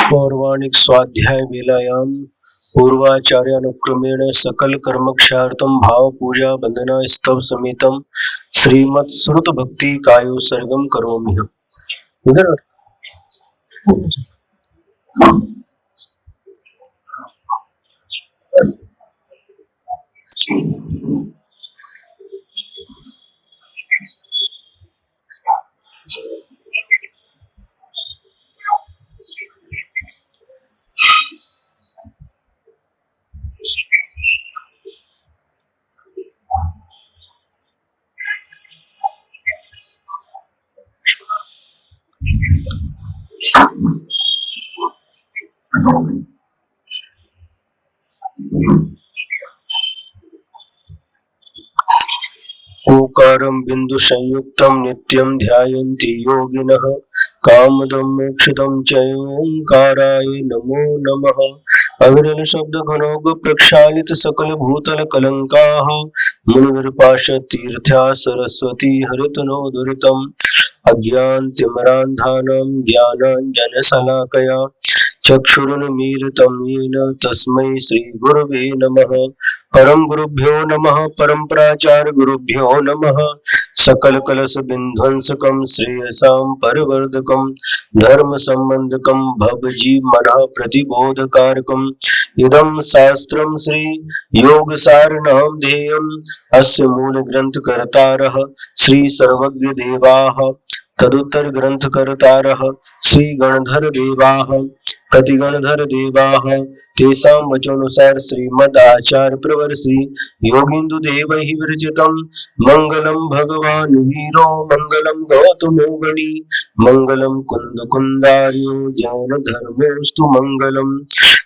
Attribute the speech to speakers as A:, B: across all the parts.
A: पौर्वाणिक स्वाध्याय वेलायाम पूर्वाचार्यानुक्रमेण सकल कर्मक्षार्थम भाव पूजा वंदना स्तव समेतम श्रीमत् श्रुत भक्ति कायो सर्गम करोमि। इधर ओकारं बिंदु संयुक्तं नित्यं ध्यायन्ति योगिनः कामदं मोक्षदं च ओंकाराय नमो नमः। अविरल शब्द घनोग प्रक्षालित सकल भूतल कलंकाः मुनिर्पाश तीर्थ्या सरस्वती हरितनोदुरितम् अज्ञानतिमिरान्धानां ज्ञानाञ्जनशलाकया चक्षुरुन्मीलितं येन तस्मै श्रीगुरवे नमः। परम गुरुभ्यो नमः। परम प्राचार्य गुरुभ्यो नमः। सकल कलश बिंध्वंसकं श्रेयसां परिवर्धकं धर्म संबंधकं भवजी मनः प्रतिबोधकारकम् इदं शास्त्रं श्री योग सारनाम ध्येयम् अस्य मूल ग्रंथ कर्तारः श्री सर्वज्ञ देवाः तदुत्तर ग्रंथ कर्तारः श्री गणधर देवाः प्रतिगणधर देवाः तेषां वचोनुसार श्रीमद् आचार्य प्रवर श्री योगींदु देवैः विरचितं मंगलम भगवान वीरो मंगलम गौतमो गणी मंगलम कुंद कुंदार्यो जैन धर्मोस्तु मंगलम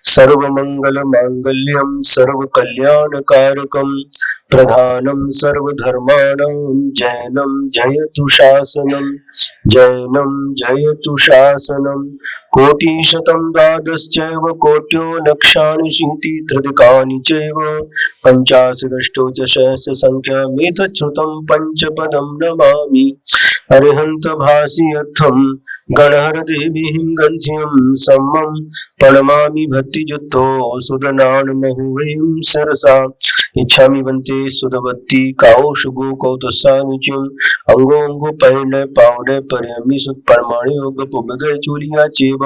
A: सर्वमंगल मांगल्यम सर्व कल्याण कारकम प्रधानम सर्वधर्माणां जैनम जयतु शासनम जैनम जयतु शासनम कोटिशतं द्वादश्चैव कोट्यो लक्षाणि शीतित्रदिकानि चैव पञ्चाशदष्टौ च सहस्रसङ्ख्यामेतच्छ्रुतं पञ्चपदं नमामि। अरिहंत भाषियत्थं गणहरदेवीं गन्ध्यं सम्मं प्रणमामि भक्तियुक्तो सुदनानमहुवें सरसा इच्छामि वन्ते सुदवत्ति काओशुगो कौतसानुच्यं अंगो अंगो पैर्ण पावने परयमि सुत परमाणि योग पुबगय चूलिया चेव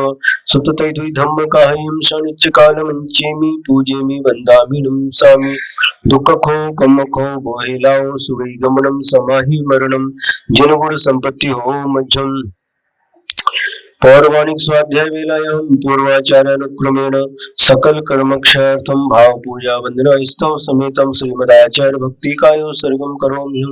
A: सुततै द्वि धम्म कायं शनिच्च कालमंचेमि पूजेमि वन्दामि नमसामि दुःखखो कमखो बोहिलाओ सुवै गमनं समाहि मरणं जिनगुण संपत्ति हो मज्जम। पौर्वाणिक स्वाध्याय वेलायां पूर्वाचार्यानुक्रमेण सकल कर्मक्षार्थम भाव पूजा वंदना स्तव समेतम श्रीमदाचार्य भक्ति कायो सर्गम करोमि।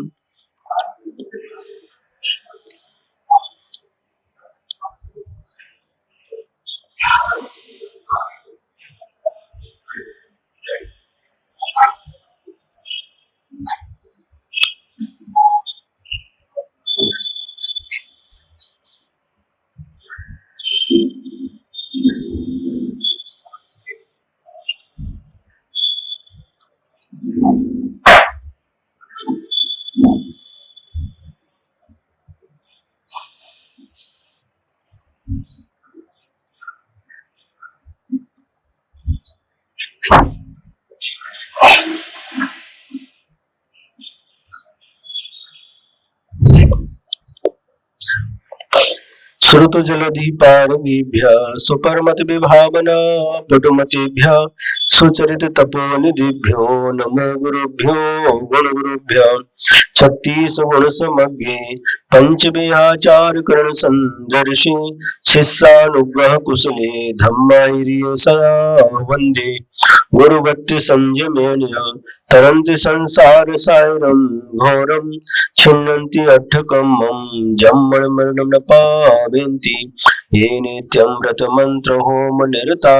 A: श्रुत जलधि पारमीभ्यः सुपरमत विभावना पटुमतेभ्यः सुचरित तपोनिधिभ्यो नमो गुरुभ्यो गुण गुरुभ्यो छत्तीस गुण समज्ञे पंचविहाचार करण संदर्शि शिष्यानुग्रह कुशले धम्माइरिय सया वंदे गुरुभक्ति संयमेन तरन्ति संसार सायरं घोरं छिन्नन्ति अट्ठकमं जम्मण मरणं न पावेन्ति ये नित्यमृत मंत्र होम निरता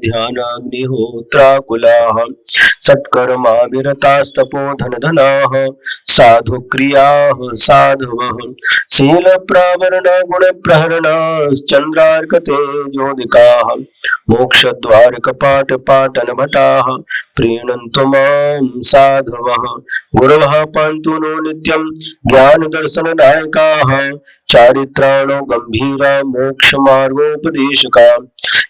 A: ध्यानाग्निहोत्राकुलाः सत्कर्माभिरतास्तपो धनधनाः साधु क्रियाः साधवः शील प्रावरण गुण प्रहरणाश्चन्द्रार्कतेजोदिकाः मोक्ष द्वार कपाट पाटन भटाः प्रीणन्तु मां साधवः गुरवः पान्तु नो नित्यं ज्ञान दर्शन नायकाः चारित्राणो गंभीरा मोक्ष मार्गोपदेशका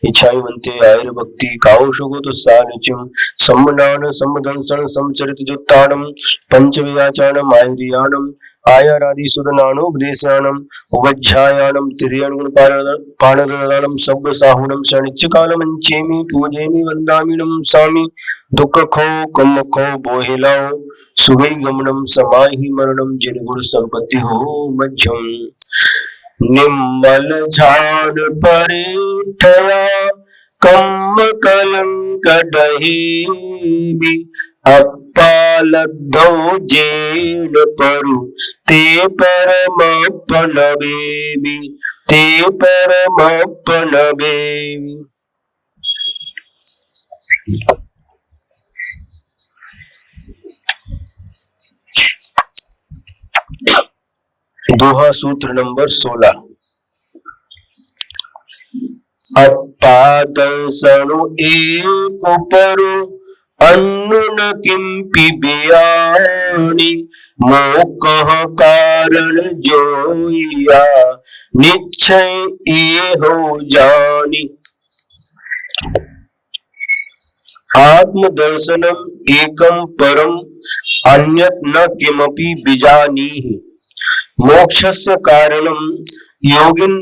A: इच्छावन्ते आयुर्भक्ति काउशुगुत सानिच्यम सम्मनान सम्मदंसन समचरित जुत्तानम पंचव्याचानम आयुर्यानम आयारादि सुदनानोपदेशानम उपज्ञायानम तिर्यणगुण पाणदानम सब साहुनम शनिच्य कालमंचेमि पूजेमि वंदामिनम सामि दुख खो कम खो बोहिलाओ सुगई गमनम समाहि मरणम जिन गुण संपत्ति हो मध्यम निम्मल झान परिठया कम कलंक डही अपालद्धो जेन परु ते परमपन बेबी ते परमपन बेबी। दोहा सूत्र नंबर 16। अपादर्शनु एक परु अन्नु न किंपि बियाणी मोकह कारण जोइया निश्चय ये हो जानी। आत्मदर्शनम एकम परम अन्यत् न किमपि बिजानीहि मोक्षस्य कारणम योगिन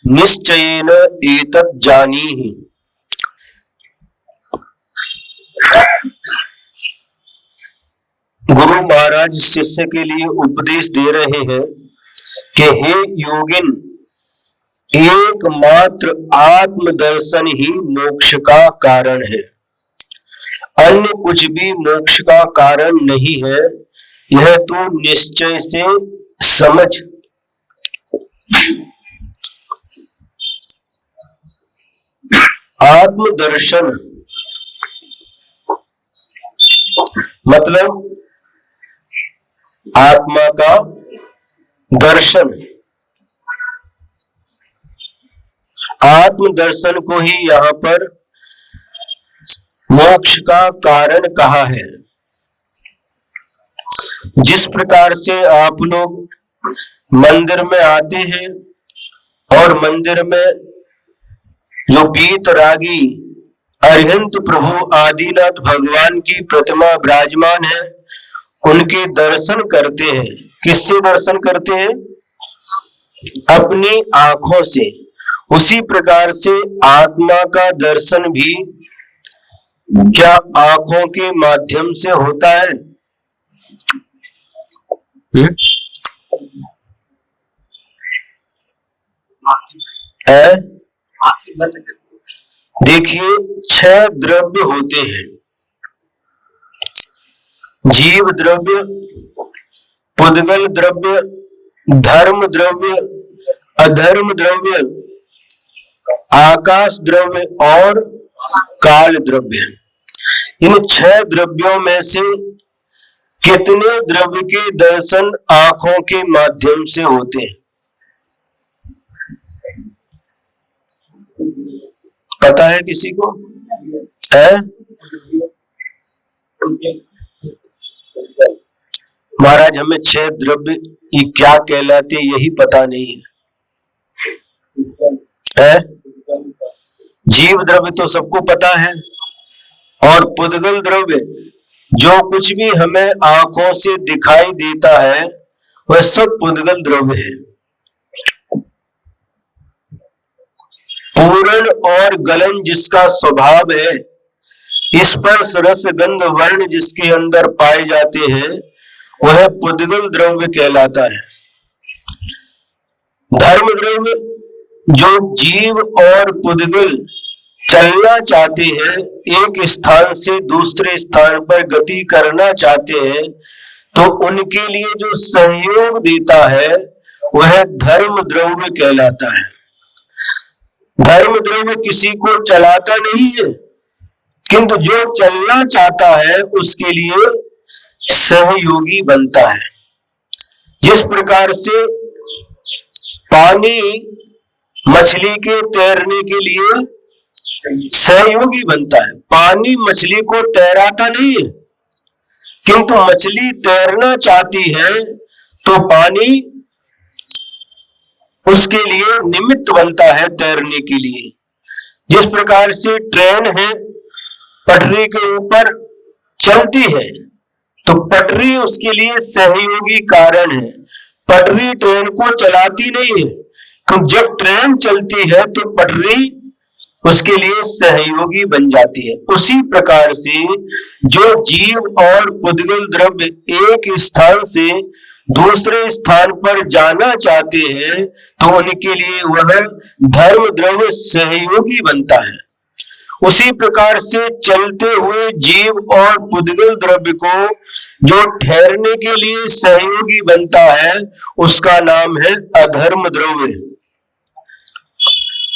A: निश्चयेन एतत् जानीहि। गुरु महाराज शिष्य के लिए उपदेश दे रहे हैं कि हे योगिन, एकमात्र आत्मदर्शन ही मोक्ष का कारण है, अन्य कुछ भी मोक्ष का कारण नहीं है। यह तो निश्चय से समझ। आत्मदर्शन मतलब आत्मा का दर्शन। आत्मदर्शन को ही यहाँ पर मोक्ष का कारण कहा है। जिस प्रकार से आप लोग मंदिर में आते हैं और मंदिर में जो वीतरागी अरिहंत प्रभु आदिनाथ भगवान की प्रतिमा विराजमान है, उनके दर्शन करते हैं। किससे दर्शन करते हैं? अपनी आंखों से। उसी प्रकार से आत्मा का दर्शन भी क्या आंखों के माध्यम से होता है? देखिए, 6 द्रव्य होते हैं। जीव द्रव्य, पुद्गल द्रव्य, धर्म द्रव्य, अधर्म द्रव्य, आकाश द्रव्य और काल द्रव्य। इन 6 द्रव्यों में से कितने द्रव्य के दर्शन आंखों के माध्यम से होते हैं? पता है किसी को? है? महाराज, हमें 6 द्रव्य ये क्या कहलाते यही पता नहीं है। जीव द्रव्य तो सबको पता है, और पुद्गल द्रव्य जो कुछ भी हमें आंखों से दिखाई देता है वह सब पुद्गल द्रव्य है। पूर्ण और गलन जिसका स्वभाव है, स्पर्श रस गंध वर्ण जिसके अंदर पाए जाते हैं, वह पुद्गल द्रव्य कहलाता है। धर्म द्रव्य जो जीव और पुद्गल चलना चाहते हैं, एक स्थान से दूसरे स्थान पर गति करना चाहते हैं, तो उनके लिए जो सहयोग देता है वह धर्म द्रव्य कहलाता है। धर्म द्रव्य किसी को चलाता नहीं है, किंतु जो चलना चाहता है उसके लिए सहयोगी बनता है। जिस प्रकार से पानी मछली के तैरने के लिए सहयोगी बनता है, पानी मछली को तैराता नहीं है, किंतु मछली तैरना चाहती है तो पानी उसके लिए निमित्त बनता है तैरने के लिए। जिस प्रकार से ट्रेन है पटरी के ऊपर चलती है, तो पटरी उसके लिए सहयोगी कारण है, पटरी ट्रेन को चलाती नहीं है। क्योंकि जब ट्रेन चलती है तो पटरी उसके लिए सहयोगी बन जाती है। उसी प्रकार से जो जीव और पुद्गल द्रव्य एक स्थान से दूसरे स्थान पर जाना चाहते हैं, तो उनके लिए वह धर्म द्रव्य सहयोगी बनता है। उसी प्रकार से चलते हुए जीव और पुद्गल द्रव्य को जो ठहरने के लिए सहयोगी बनता है, उसका नाम है अधर्म द्रव्य।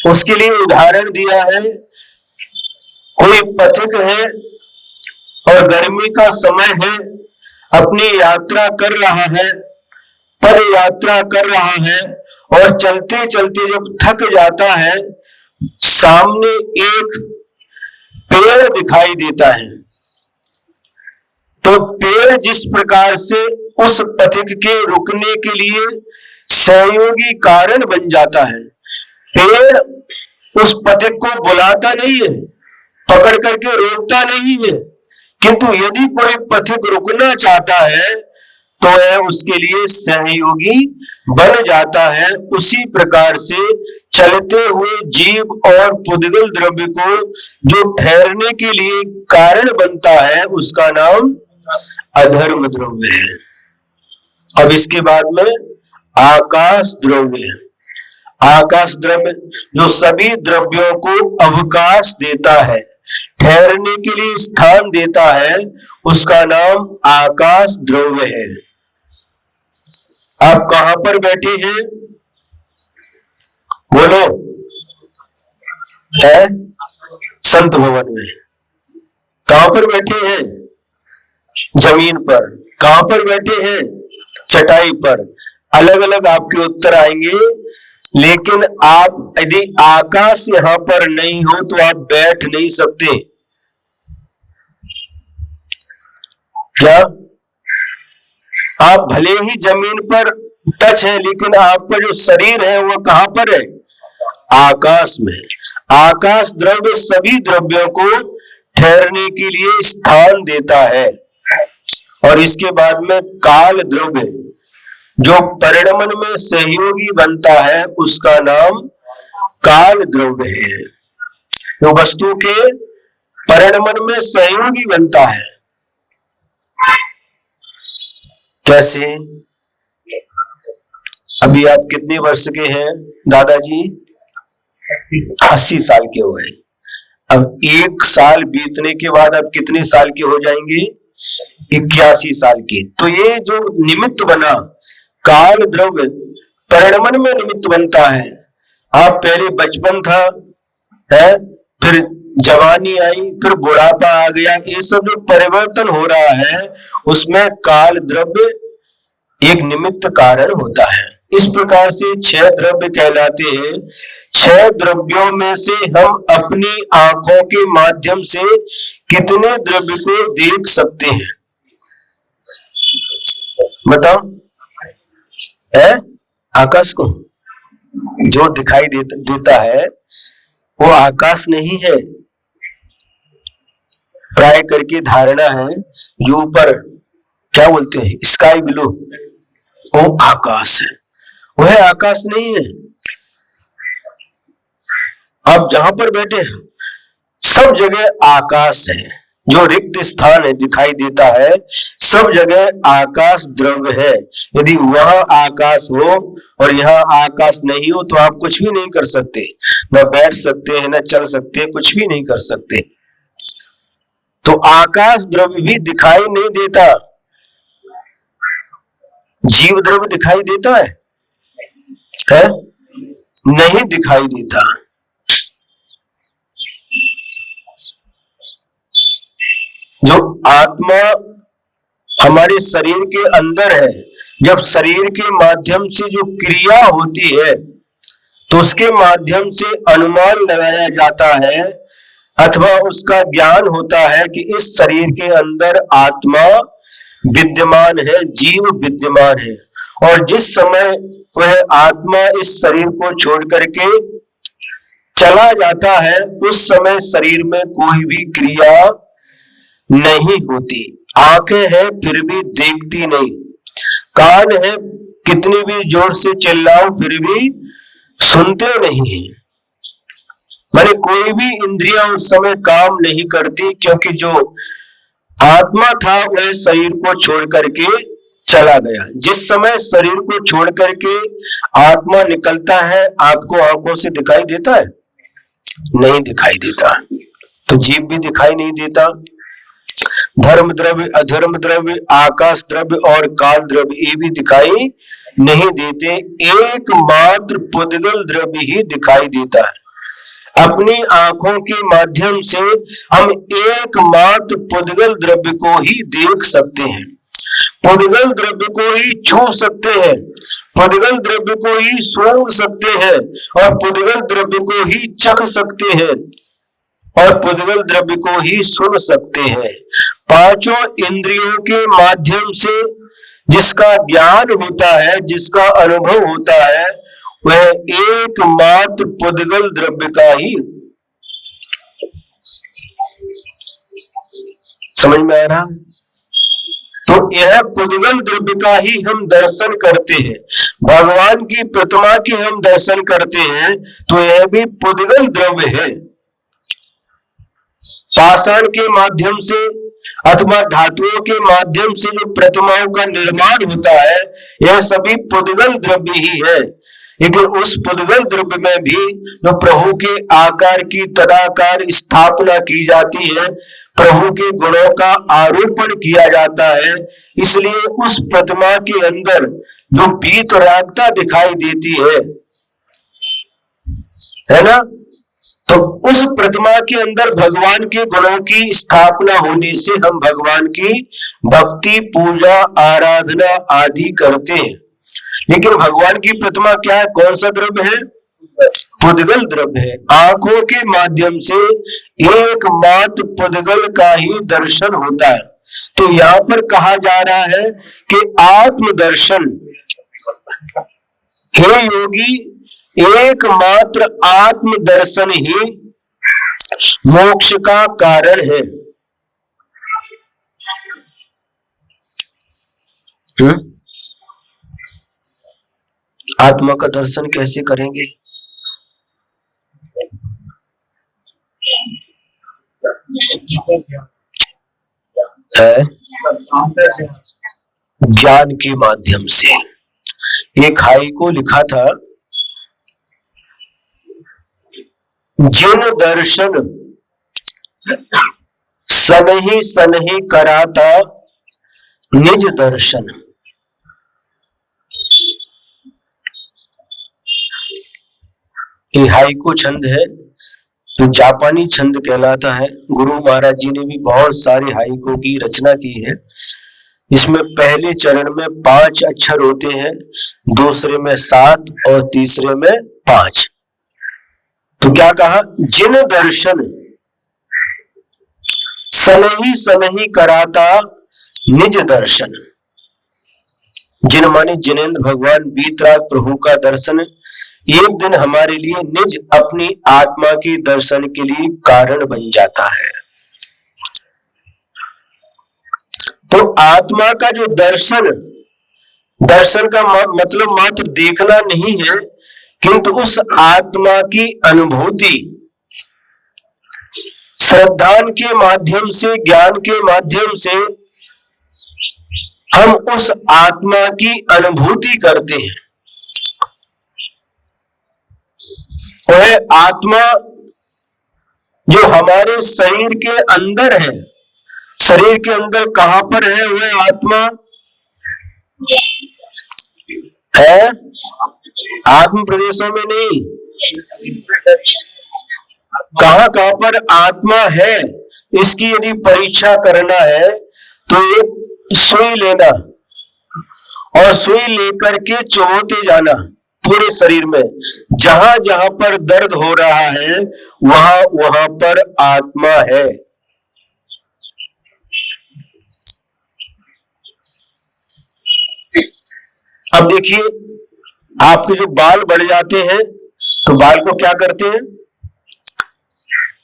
A: उसके लिए उदाहरण दिया है, कोई पथिक है और गर्मी का समय है, अपनी यात्रा कर रहा है, पद यात्रा कर रहा है, और चलते चलते जब थक जाता है, सामने एक पेड़ दिखाई देता है। तो पेड़ जिस प्रकार से उस पथिक के रुकने के लिए सहयोगी कारण बन जाता है, पेड़ उस पथिक को बुलाता नहीं है, पकड़ करके रोकता नहीं है, किंतु यदि कोई पथिक रुकना चाहता है तो वह उसके लिए सहयोगी बन जाता है। उसी प्रकार से चलते हुए जीव और पुद्गल द्रव्य को जो ठहरने के लिए कारण बनता है, उसका नाम अधर्म द्रव्य है। अब इसके बाद में आकाश द्रव्य है। आकाश द्रव्य जो सभी द्रव्यों को अवकाश देता है, ठहरने के लिए स्थान देता है, उसका नाम आकाश द्रव्य है। आप कहां पर बैठे हैं? बोलो। है संत भवन में। कहां पर बैठे हैं? जमीन पर। कहां पर बैठे हैं? चटाई पर। अलग अलग आपके उत्तर आएंगे, लेकिन आप यदि आकाश यहां पर नहीं हो तो आप बैठ नहीं सकते। क्या आप भले ही जमीन पर टच है, लेकिन आपका जो शरीर है वो कहां पर है? आकाश में। आकाश द्रव्य सभी द्रव्यों को ठहरने के लिए स्थान देता है। और इसके बाद में काल द्रव्य जो परिणमन में सहयोगी बनता है, उसका नाम काल द्रव्य है। जो वस्तु के परिणमन में सहयोगी बनता है। कैसे? अभी आप कितने वर्ष के हैं दादाजी? 80 साल के हो गए। अब 1 साल बीतने के बाद अब कितने साल के हो जाएंगे? 81 साल के। तो ये जो निमित्त बना काल द्रव्य परिणमन में निमित्त बनता है। आप पहले बचपन था, है, फिर जवानी आई, फिर बुढ़ापा आ गया, ये सब जो परिवर्तन हो रहा है उसमें काल द्रव्य एक निमित्त कारण होता है। इस प्रकार से 6 द्रव्य कहलाते हैं। 6 द्रव्यों में से हम अपनी आंखों के माध्यम से कितने द्रव्य को देख सकते हैं? बताओ। है आकाश को जो दिखाई देता है वो आकाश नहीं है। प्राय करके धारणा है ये ऊपर क्या बोलते हैं स्काई ब्लू, वो आकाश है। वह आकाश नहीं है। आप जहां पर बैठे हैं सब जगह आकाश है। जो रिक्त स्थान है दिखाई देता है, सब जगह आकाश द्रव्य है। यदि वहां आकाश हो और यहाँ आकाश नहीं हो तो आप कुछ भी नहीं कर सकते, न बैठ सकते हैं, न चल सकते, कुछ भी नहीं कर सकते। तो आकाश द्रव्य भी दिखाई नहीं देता। जीव द्रव्य दिखाई देता है? नहीं दिखाई देता। जो आत्मा हमारे शरीर के अंदर है, जब शरीर के माध्यम से जो क्रिया होती है तो उसके माध्यम से अनुमान लगाया जाता है अथवा उसका ज्ञान होता है कि इस शरीर के अंदर आत्मा विद्यमान है, जीव विद्यमान है। और जिस समय वह आत्मा इस शरीर को छोड़ करके चला जाता है, उस समय शरीर में कोई भी क्रिया नहीं होती। आंखें हैं फिर भी देखती नहीं, कान है कितनी भी जोर से चिल्लाओ फिर भी सुनते नहीं है। माने कोई भी इंद्रियां उस समय काम नहीं करती, क्योंकि जो आत्मा था वह शरीर को छोड़ करके चला गया। जिस समय शरीर को छोड़ करके आत्मा निकलता है, आपको आंखों से दिखाई देता है? नहीं दिखाई देता। तो जीव भी दिखाई नहीं देता। धर्म द्रव्य, अधर्म द्रव्य, आकाश द्रव्य और काल द्रव्य ये भी दिखाई नहीं देते। एकमात्र पुद्गल द्रव्य ही दिखाई देता है। अपनी आंखों के माध्यम से हम एकमात्र पुद्गल द्रव्य को ही देख सकते हैं, पुद्गल द्रव्य को ही छू सकते हैं, पुद्गल द्रव्य को ही सूंघ सकते हैं और पुद्गल द्रव्य को ही चख सकते हैं और पुद्गल द्रव्य को ही सुन सकते हैं। पांचों इंद्रियों के माध्यम से जिसका ज्ञान होता है, जिसका अनुभव होता है, वह एकमात्र पुद्गल द्रव्य का ही। समझ में आ रहा? तो यह पुद्गल द्रव्य का ही हम दर्शन करते हैं। भगवान की प्रतिमा के हम दर्शन करते हैं तो यह भी पुद्गल द्रव्य है। पाषाण के माध्यम से अथवा धातुओं के माध्यम से जो प्रतिमाओं का निर्माण होता है, यह सभी पुद्गल द्रव्य ही है। लेकिन उस पुद्गल द्रव्य में भी जो प्रभु के आकार की तदाकार स्थापना की जाती है, प्रभु के गुणों का आरोपण किया जाता है, इसलिए उस प्रतिमा के अंदर जो वीतरागता दिखाई देती है ना, तो उस प्रतिमा के अंदर भगवान के गुणों की स्थापना होने से हम भगवान की भक्ति, पूजा, आराधना आदि करते हैं। लेकिन भगवान की प्रतिमा क्या है? कौन सा द्रव्य है? पुद्गल द्रव्य है। आंखों के माध्यम से एकमात्र पुद्गल का ही दर्शन होता है। तो यहाँ पर कहा जा रहा है कि आत्मदर्शन, हे योगी, एकमात्र आत्मदर्शन ही मोक्ष का कारण है। आत्मा का दर्शन कैसे करेंगे? ज्ञान के माध्यम से। एक हाई को लिखा था, जिन दर्शन सनहि सनहि कराता निज दर्शन। ये हाइको छंद है, जो जापानी छंद कहलाता है। गुरु महाराज जी ने भी बहुत सारे हाइको की रचना की है। इसमें पहले चरण में 5 अक्षर होते हैं, दूसरे में 7 और तीसरे में 5। तो क्या कहा? जिन दर्शन सनहि सनहि कराता निज दर्शन। जिन माने जिनेंद्र भगवान, वीतराग प्रभु का दर्शन एक दिन हमारे लिए निज अपनी आत्मा के दर्शन के लिए कारण बन जाता है। तो आत्मा का जो दर्शन, दर्शन का मतलब मात्र देखना नहीं है, किंतु उस आत्मा की अनुभूति श्रद्धान के माध्यम से, ज्ञान के माध्यम से हम उस आत्मा की अनुभूति करते हैं। वह आत्मा जो हमारे शरीर के अंदर है, शरीर के अंदर कहां पर है वह आत्मा है? आत्म प्रदेशों में नहीं। कहां कहां पर आत्मा है, इसकी यदि परीक्षा करना है तो एक सुई लेना और सुई लेकर के चुभोते जाना पूरे शरीर में। जहां जहां पर दर्द हो रहा है वहां वहां पर आत्मा है। अब देखिए, आपके जो बाल बढ़ जाते हैं तो बाल को क्या करते हैं?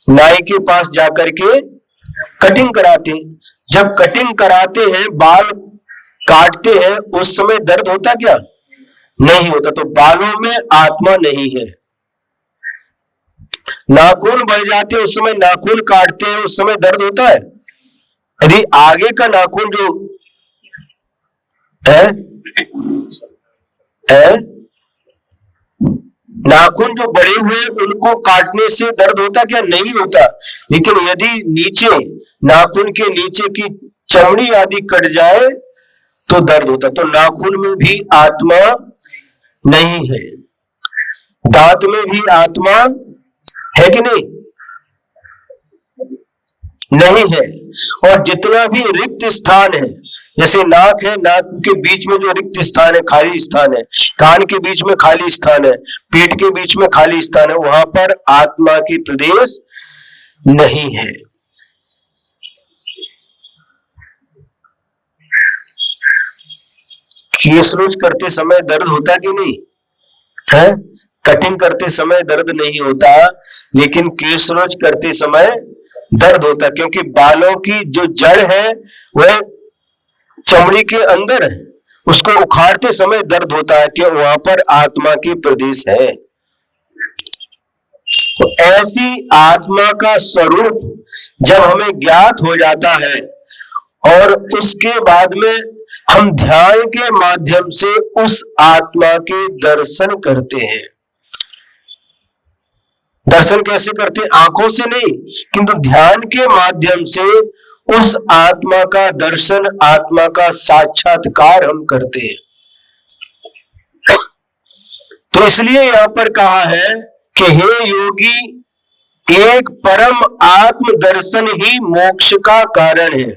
A: नाई के पास जाकर के कटिंग कराते हैं। जब कटिंग कराते हैं, बाल काटते हैं, उस समय दर्द होता क्या? नहीं होता। तो बालों में आत्मा नहीं है। नाखून बढ़ जाते हैं, उस समय नाखून काटते हैं, उस समय दर्द होता है। यदि आगे का नाखून जो है, नाखून जो बड़े हुए उनको काटने से दर्द होता क्या? नहीं होता। लेकिन यदि नीचे, नाखून के नीचे की चमड़ी आदि कट जाए तो दर्द होता। तो नाखून में भी आत्मा नहीं है, दांत में भी आत्मा है कि नहीं? नहीं है। और जितना भी रिक्त स्थान है, जैसे नाक है, नाक के बीच में जो रिक्त स्थान है, खाली स्थान है, कान के बीच में खाली स्थान है, पेट के बीच में खाली स्थान है, वहां पर आत्मा की प्रदेश नहीं है। केश रोज करते समय दर्द होता कि नहीं है? कटिंग करते समय दर्द नहीं होता, लेकिन केश रोज करते समय दर्द होता, क्योंकि बालों की जो जड़ है वह चमड़ी के अंदर है, उसको उखाड़ते समय दर्द होता है कि वहां पर आत्मा की प्रदेश है। तो ऐसी आत्मा का स्वरूप जब हमें ज्ञात हो जाता है और उसके बाद में हम ध्यान के माध्यम से उस आत्मा के दर्शन करते हैं। दर्शन कैसे करते हैं? आंखों से नहीं, किंतु ध्यान के माध्यम से उस आत्मा का दर्शन, आत्मा का साक्षात्कार हम करते हैं। तो इसलिए यहां पर कहा है कि हे योगी, एक परम आत्म दर्शन ही मोक्ष का कारण है।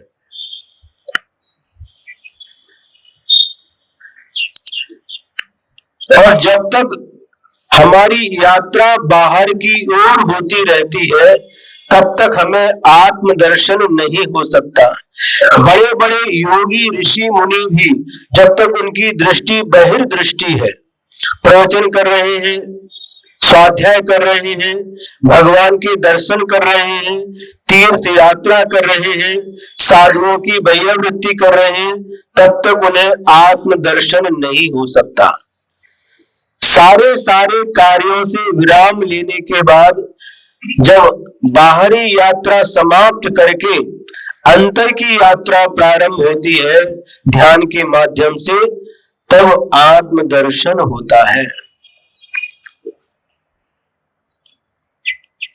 A: और जब तक हमारी यात्रा बाहर की ओर होती रहती है, तब तक हमें आत्मदर्शन नहीं हो सकता। बड़े बड़े योगी ऋषि मुनि भी जब तक उनकी दृष्टि बहिर्दृष्टि है, प्रवचन कर रहे हैं, स्वाध्याय कर रहे हैं, भगवान के दर्शन कर रहे हैं, तीर्थ यात्रा कर रहे हैं, साधुओं की वैयावृत्ति कर रहे हैं, तब तक उन्हें आत्मदर्शन नहीं हो सकता। सारे कार्यों से विराम लेने के बाद जब बाहरी यात्रा समाप्त करके अंतर की यात्रा प्रारंभ होती है ध्यान के माध्यम से, तब आत्मदर्शन होता है।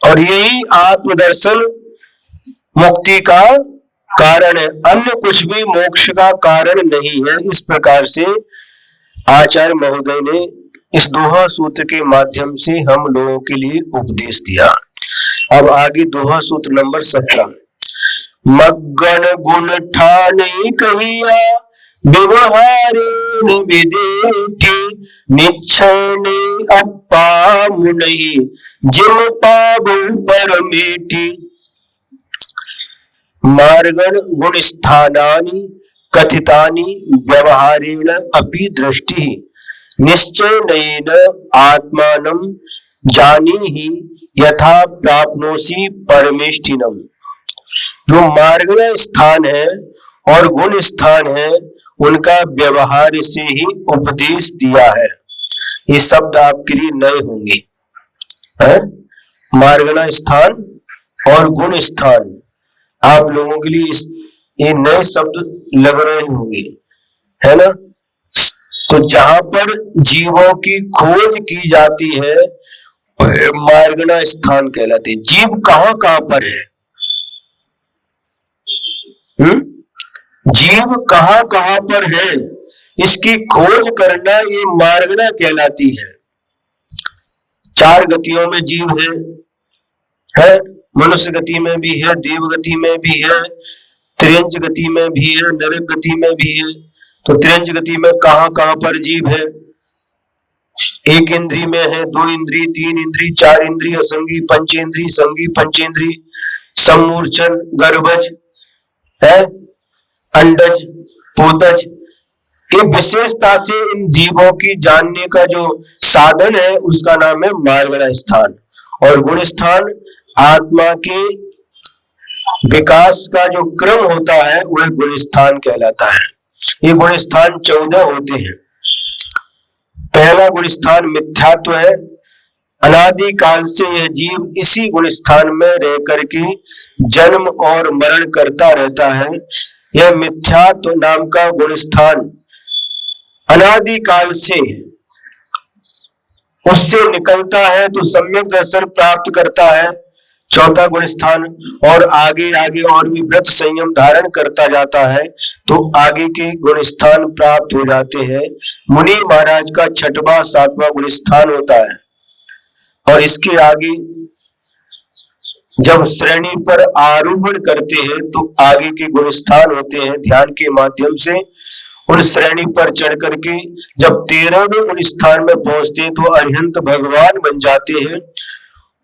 A: और यही आत्मदर्शन मुक्ति का कारण है, अन्य कुछ भी मोक्ष का कारण नहीं है। इस प्रकार से आचार्य महोदय ने इस दोहा सूत्र के माध्यम से हम लोगों के लिए उपदेश दिया। अब आगे दोहा सूत्र नंबर 17। मग्गन गुण ठाने कहिया, व्यवहारे विदेठी, निच्छने अप्पा मुनि, जिम पावु परमेठी। मार्गण गुण स्थानानि कथितानि, व्यवहारेण अपि दृष्टि, निश्चय नयेन आत्मानं जानीहि, यथा प्राप्नोसि परमेष्ठिनम्। जो मार्ग स्थान है और गुण स्थान है, उनका व्यवहार से ही उपदेश दिया है। ये शब्द आपके लिए नए होंगे, मार्गना स्थान और गुण स्थान आप लोगों के लिए ये नए शब्द लग रहे होंगे, है ना? तो जहां पर जीवों की खोज की जाती है मार्गना स्थान कहलाते हैं। जीव कहां कहां पर है? जीव कहां कहां पर है, इसकी खोज करना ये मार्गना कहलाती है। 4 गतियों में जीव है, मनुष्य गति में भी है, देव गति में भी है, त्रियंच गति में भी है, नरक गति में भी है। तो त्रियंच गति में कहां कहां पर जीव है? 1 इंद्री में है, 2 इंद्री, 3 इंद्री, 4 इंद्री, असंगी पंचेंद्री, संगी पंचेंद्री, सम्मूर्छन, गर्भज है, अंडज, पोतज। ये विशेषता से इन जीवों की जानने का जो साधन है उसका नाम है मार्गना स्थान। और गुण स्थान आत्मा के विकास का जो क्रम होता है वह गुणस्थान कहलाता है। ये गुणस्थान 14 होते हैं। पहला गुणस्थान मिथ्यात्व है। अनादि काल से यह जीव इसी गुणस्थान में रह करके जन्म और मरण करता रहता है। यह मिथ्यात्व नाम का गुणस्थान अनादि काल से उससे निकलता है तो सम्यक दर्शन प्राप्त करता है, चौथा गुणस्थान, और आगे आगे और भी व्रत संयम धारण करता जाता है तो आगे के गुणस्थान प्राप्त हो जाते हैं। मुनि महाराज का 6वां 7वां गुणस्थान होता है और इसके आगे जब श्रेणी पर आरोहण करते हैं तो आगे के गुणस्थान होते हैं। ध्यान के माध्यम से उन श्रेणी पर चढ़ करके जब 13वें गुणस्थान में पहुंचते हैं तो अरिहंत भगवान बन जाते हैं।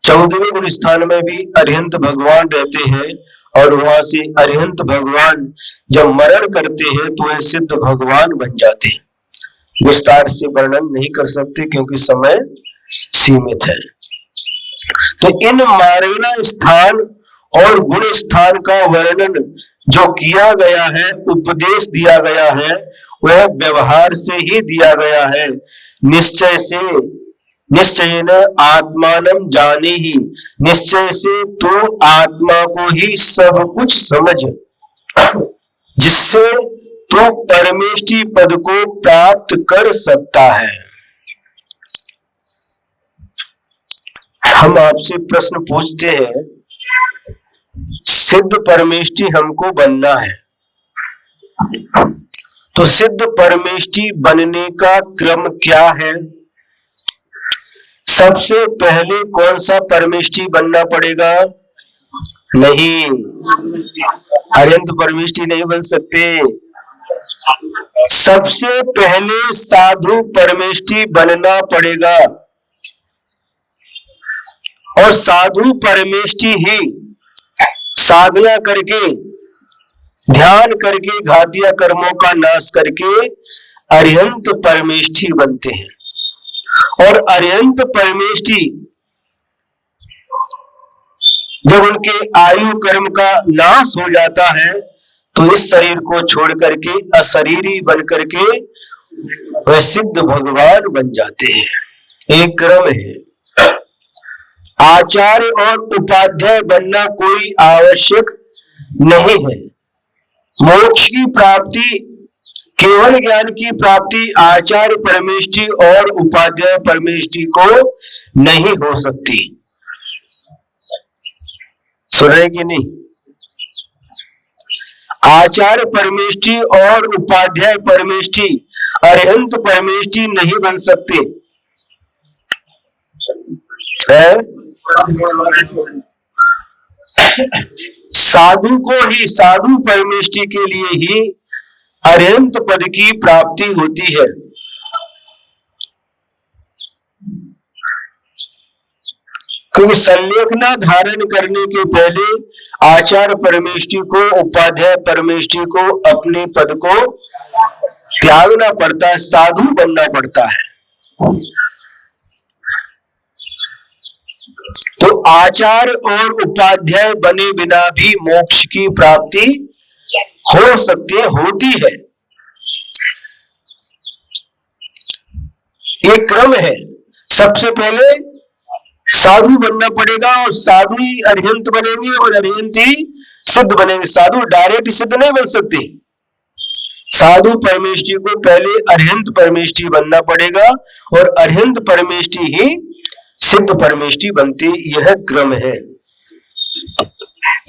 A: 14वें गुणस्थान में भी अरिहंत भगवान रहते हैं और वहां से अरिहंत भगवान जब मरण करते हैं तो वह सिद्ध भगवान बन जाते हैं। विस्तार से वर्णन नहीं कर सकते क्योंकि समय सीमित है। तो इन मार्गना स्थान और गुण स्थान का वर्णन जो किया गया है, उपदेश दिया गया है, वह व्यवहार से ही दिया गया है। निश्चय से, निश्चयेन आत्मानं जाने ही, निश्चय से तो आत्मा को ही सब कुछ समझ, जिससे तो परमेष्टि पद को प्राप्त कर सकता है। हम आपसे प्रश्न पूछते हैं, सिद्ध परमेष्टि हमको बनना है तो सिद्ध परमेष्टि बनने का क्रम क्या है? सबसे पहले कौन सा परमेष्टि बनना पड़ेगा? नहीं, अरिहंत परमेष्टि नहीं बन सकते। सबसे पहले साधु परमेष्टि बनना पड़ेगा और साधु परमेष्टि ही साधना करके, ध्यान करके, घातिया कर्मों का नाश करके अरिहंत परमेष्टि बनते हैं। और अरिहंत परमेष्टि जब उनके आयु कर्म का नाश हो जाता है तो इस शरीर को छोड़ करके अशरीरी बन करके वह सिद्ध भगवान बन जाते हैं। एक क्रम है। आचार्य और उपाध्याय बनना कोई आवश्यक नहीं है। मोक्ष की प्राप्ति, केवल ज्ञान की प्राप्ति आचार्य परमेष्टि और उपाध्याय परमेष्टि को नहीं हो सकती। सुन रहे कि नहीं? आचार्य परमेष्टि और उपाध्याय परमेष्टि अरिहंत परमेष्टि नहीं बन सकते है। साधु को ही, साधु परमेष्टि के लिए ही अरिहंत पद की प्राप्ति होती है। क्योंकि संलेखना धारण करने के पहले आचार्य परमेष्टि को, उपाध्याय परमेष्टि को, अपने पद को त्यागना पड़ता है, साधु बनना पड़ता है। तो आचार्य और उपाध्याय बने बिना भी मोक्ष की प्राप्ति हो सकती है, होती है। एक क्रम है। सबसे पहले साधु बनना पड़ेगा और साधु ही अरिहंत बनेंगे और अरिहंत ही सिद्ध बनेंगे। साधु डायरेक्ट सिद्ध नहीं बन सकते। साधु परमेष्टि को पहले अरिहंत परमेष्टि बनना पड़ेगा और अरिहंत परमेष्टि ही सिद्ध परमेष्टि बनती। यह क्रम है।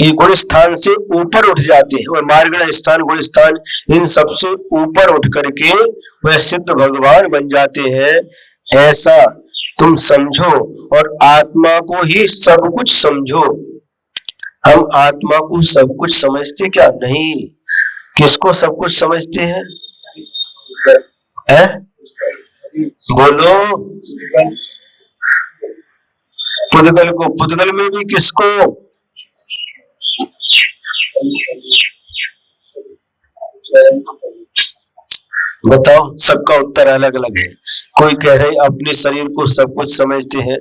A: ये गुण स्थान से ऊपर उठ जाते हैं और मार्गण स्थान, गुण स्थान, इन सबसे ऊपर उठ करके वह सिद्ध भगवान बन जाते हैं। ऐसा तुम समझो और आत्मा को ही सब कुछ समझो। हम आत्मा को सब कुछ समझते क्या? नहीं। किसको सब कुछ समझते हैं? बोलो। पुद्गल को। पुद्गल में भी किसको? बताओ। सबका उत्तर अलग अलग है। कोई कह रहे अपने शरीर को सब कुछ समझते हैं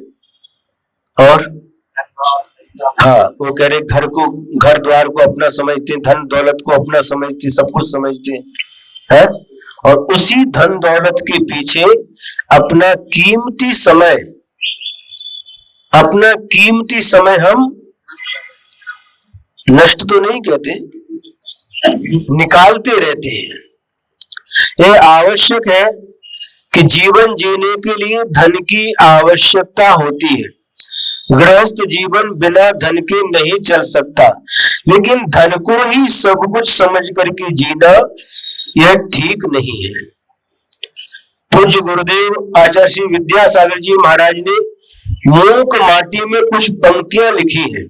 A: और हाँ, वो कह रहे घर द्वार को अपना समझते, धन दौलत को अपना समझते, सब कुछ समझते हैं, और उसी धन दौलत के पीछे अपना कीमती समय हम नष्ट तो नहीं कहते, निकालते रहते हैं। ये आवश्यक है कि जीवन जीने के लिए धन की आवश्यकता होती है। गृहस्थ जीवन बिना धन के नहीं चल सकता, लेकिन धन को ही सब कुछ समझ करके जीना यह ठीक नहीं है। पूज्य गुरुदेव आचार्य श्री विद्यासागर जी महाराज ने मूक माटी में कुछ पंक्तियां लिखी हैं।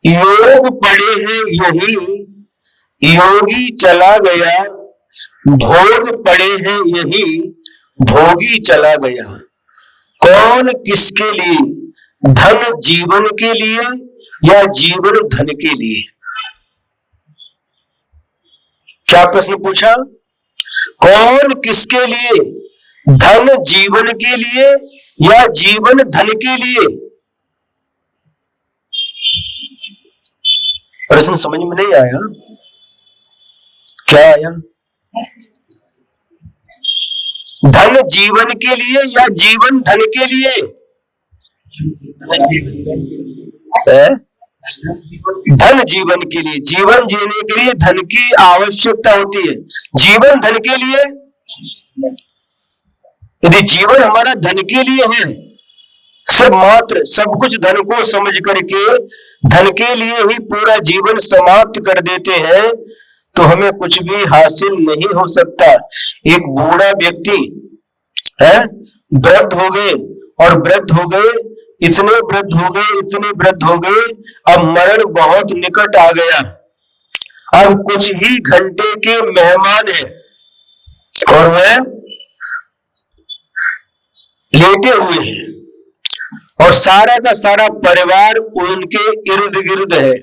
A: योग पड़े हैं यही, योगी चला गया, भोग पड़े हैं यही, भोगी चला गया। कौन किसके लिए, धन जीवन के लिए या जीवन धन के लिए? क्या प्रश्न पूछा? कौन किसके लिए, धन जीवन के लिए या जीवन धन के लिए? प्रश्न समझ में नहीं आया? क्या आया? धन जीवन के लिए या जीवन धन के लिए? धन जीवन के लिए। जीवन जीने के लिए धन की आवश्यकता होती है। जीवन धन के लिए, यदि जीवन हमारा धन के लिए है, सिर्फ मात्र सब कुछ धन को समझ करके धन के लिए ही पूरा जीवन समाप्त कर देते हैं, तो हमें कुछ भी हासिल नहीं हो सकता। एक बूढ़ा व्यक्ति है, वृद्ध हो गए और वृद्ध हो गए, इतने वृद्ध हो गए, अब मरण बहुत निकट आ गया। अब कुछ ही घंटे के मेहमान है और वह लेटे हुए हैं और सारा का सारा परिवार उनके इर्द गिर्द है।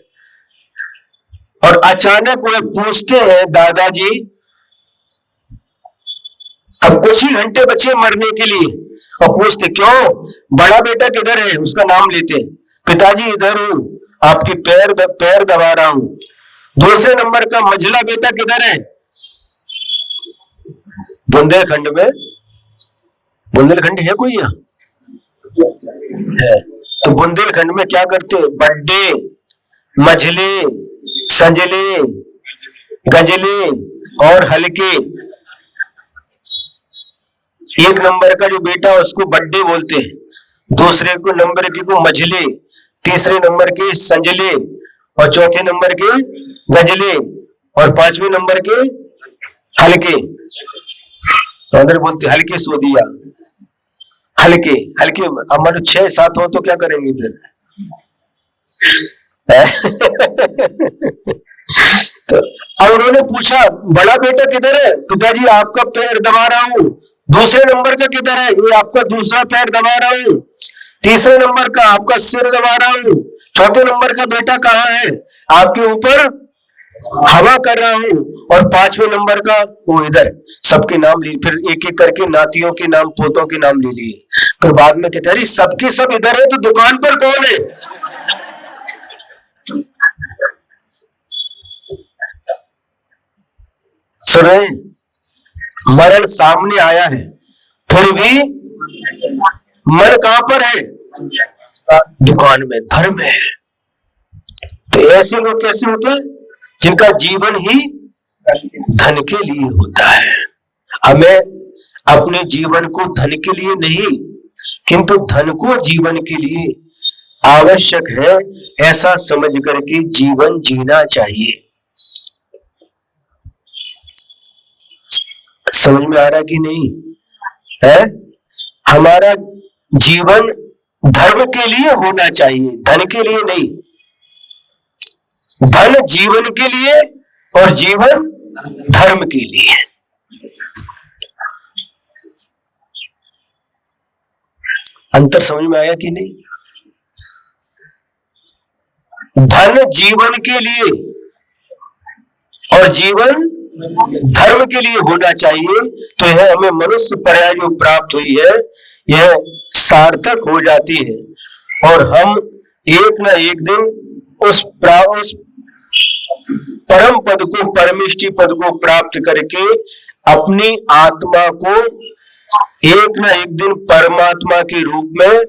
A: और अचानक वह पूछते हैं, दादाजी अब कुछ ही घंटे बचे मरने के लिए, और पूछते क्यों, बड़ा बेटा किधर है? उसका नाम लेते हैं। पिताजी इधर हूं, आपकी पैर दबा रहा हूं। दूसरे नंबर का मझला बेटा किधर है? बुंदेलखंड में। बुंदेलखंड है कोई यहाँ? है। तो बुंदेलखंड में क्या करते? बड्डे, मझले, संजले, गजले और हल्के। एक नंबर का जो बेटा उसको बड्डे बोलते हैं, दूसरे को नंबर के को मझले, तीसरे नंबर के संजले और चौथे नंबर के गजले और पांचवें नंबर के हल्के। अंदर बोलते हल्के सो दिया, हल्के हल्के। हमारे 6-7 हो तो क्या करेंगे फिर? तो अब उन्होंने पूछा, बड़ा बेटा किधर है? पिताजी आपका पैर दबा रहा हूं। दूसरे नंबर का किधर है? ये आपका दूसरा पैर दबा रहा हूं। तीसरे नंबर का आपका सिर दबा रहा हूं। चौथे नंबर का बेटा कहाँ है? आपके ऊपर हवा कर रहा हूं। और पांचवें नंबर का वो इधर। सबके नाम लिए, फिर एक एक करके नातियों के नाम, पोतों के नाम ले लिए। फिर बाद में कहते अरे सबके सब इधर है, तो दुकान पर कौन है? सुन रहे? मरण सामने आया है, फिर भी मन कहां पर है? दुकान में, धर्म है। तो ऐसे लोग कैसे होते हैं? जिनका जीवन ही धन के लिए होता है। हमें अपने जीवन को धन के लिए नहीं, किंतु धन को जीवन के लिए आवश्यक है, ऐसा समझ करके जीवन जीना चाहिए। समझ में आ रहा कि नहीं है? हमारा जीवन धर्म के लिए होना चाहिए, धन के लिए नहीं। धन जीवन के लिए और जीवन धर्म के लिए। अंतर समझ में आया कि नहीं? धन जीवन के लिए और जीवन धर्म के लिए होना चाहिए, तो यह हमें मनुष्य पर्याय जो प्राप्त हुई है यह सार्थक हो जाती है और हम एक न एक दिन उस परम पद को, परमेष्टि पद को प्राप्त करके अपनी आत्मा को एक न एक दिन परमात्मा के रूप में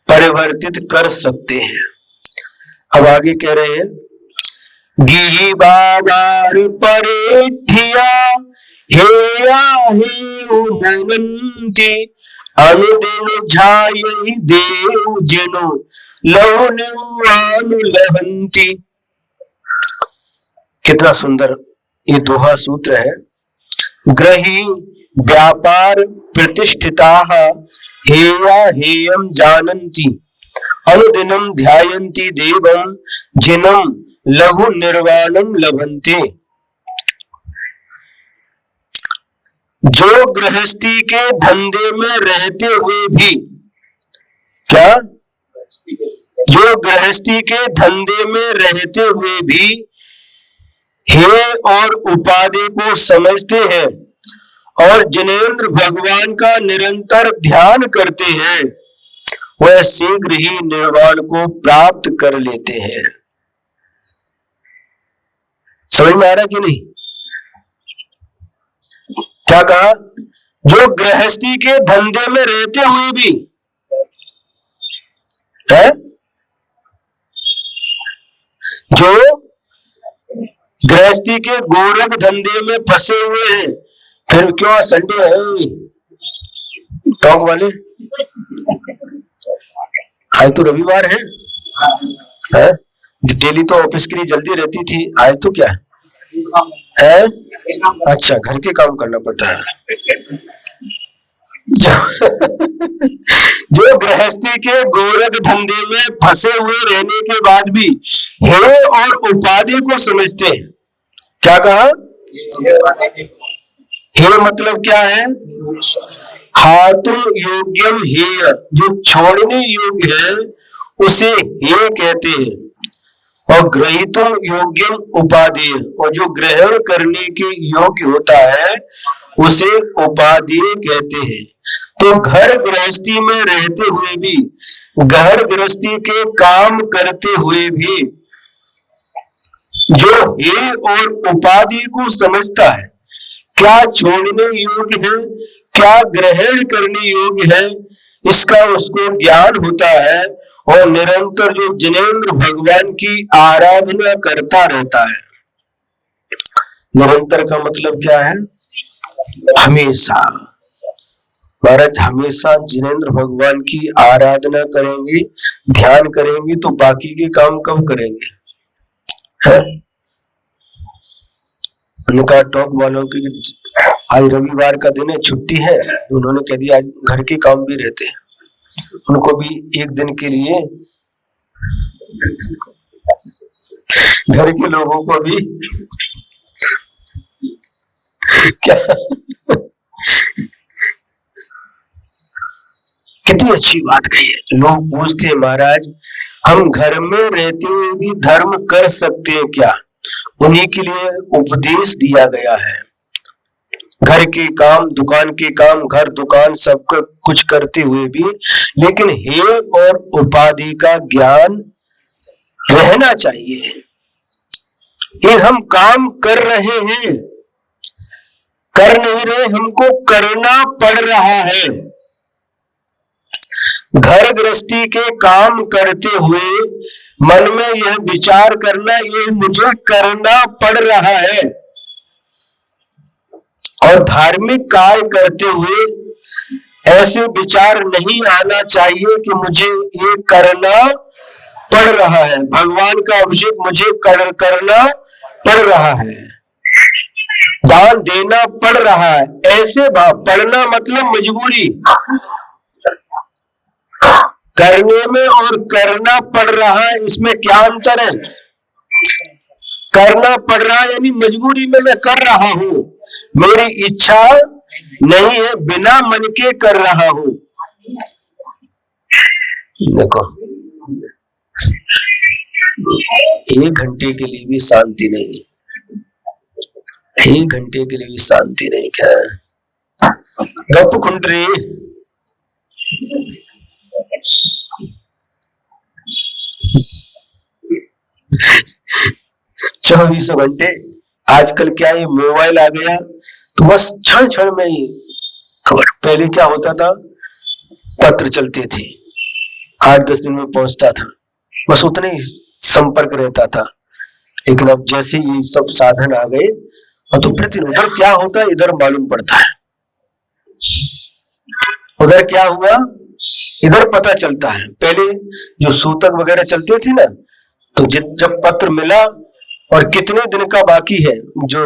A: परिवर्तित कर सकते हैं। अब आगे कह रहे हैं, गिही बाबार परेठिया हेया हे उमनंती अनुदिन झायहि देव जिनो लहुनु लहंती। कितना सुंदर ये दोहा सूत्र है। ग्रही व्यापार प्रतिष्ठिताः हेया हेयं जानन्ति अनुदिनं ध्यायन्ति देवं जिनं लघु निर्वाणं लभन्ते। जो गृहस्थी के धंधे में रहते हुए भी, क्या, जो गृहस्थी के धंधे में रहते हुए भी हे और उपाधि को समझते हैं और जिनेंद्र भगवान का निरंतर ध्यान करते हैं, वह शीघ्र ही निर्वाण को प्राप्त कर लेते हैं। समझ में आ रहा कि नहीं? क्या कहा? जो गृहस्थी के धंधे में रहते हुए भी है, जो गृहस्थी के गोरख धंधे में फंसे हुए हैं, फिर क्यों संडे है टॉक वाले, आज तो रविवार है? डेली तो ऑफिस के लिए जल्दी रहती थी, आज तो क्या है? अच्छा, घर के काम करना पड़ता है। जो गृहस्थी के गोरख धंधे में फंसे हुए रहने के बाद भी हे और उपाधि को समझते हैं। क्या कहा? हे मतलब क्या है? हातुम योग्यम हेय, जो छोड़ने योग्य है उसे हे कहते हैं, और ग्रहीतुम योग्यम उपादेय, और जो ग्रहण करने के योग्य होता है उसे उपादेय कहते हैं। तो घर गृहस्थी में रहते हुए भी, घर गृहस्थी के काम करते हुए भी जो हे और उपाधि को समझता है, क्या छोड़ने योग्य है, क्या ग्रहण करने योग्य है, इसका उसको ज्ञान होता है और निरंतर जो जिनेंद्र भगवान की आराधना करता रहता है। निरंतर का मतलब क्या है? हमेशा। महाराज हमेशा जिनेंद्र भगवान की आराधना करेंगे, ध्यान करेंगे, तो बाकी के काम कब करेंगे? है? उनका टॉक वालों की आज रविवार का दिन है, छुट्टी है, उन्होंने कह दिया आज घर के काम भी रहते हैं, उनको भी एक दिन के लिए, घर के लोगों को भी क्या कितनी अच्छी बात कही है। लोग पूछते हैं महाराज हम घर में रहते हुए भी धर्म कर सकते हैं क्या? उन्हीं के लिए उपदेश दिया गया है। घर के काम, दुकान के काम, घर दुकान सब कुछ करते हुए भी, लेकिन हे और उपाधि का ज्ञान रहना चाहिए। ये हम काम कर रहे हैं, कर नहीं रहे, हमको करना पड़ रहा है। घर गृहस्थी के काम करते हुए मन में यह विचार करना, ये मुझे करना पड़ रहा है, और धार्मिक कार्य करते हुए ऐसे विचार नहीं आना चाहिए कि मुझे ये करना पड़ रहा है, भगवान का अभिषेक मुझे करना पड़ रहा है, दान देना पड़ रहा है। ऐसे भाव, पढ़ना मतलब मजबूरी, करने में और करना पड़ रहा है, इसमें क्या अंतर है? करना पड़ रहा है यानी मजबूरी में मैं कर रहा हूं, मेरी इच्छा नहीं है, बिना मन के कर रहा हूं। देखो 1 घंटे के लिए भी शांति नहीं, 1 घंटे के लिए भी शांति नहीं। क्या गप कुंडरी, चौबीसों घंटे। आजकल क्या है, मोबाइल आ गया तो बस क्षण क्षण में ही खबर। पहले क्या होता था, पत्र चलते थे, 8-10 दिन में पहुंचता था, बस उतने ही संपर्क रहता था। लेकिन अब जैसे ये सब साधन आ गए, और तो प्रतिदिन उधर क्या होता है इधर मालूम पड़ता है, उधर क्या हुआ इधर पता चलता है। पहले जो सूतक वगैरह चलते थे ना, तो जब पत्र मिला और कितने दिन का बाकी है, जो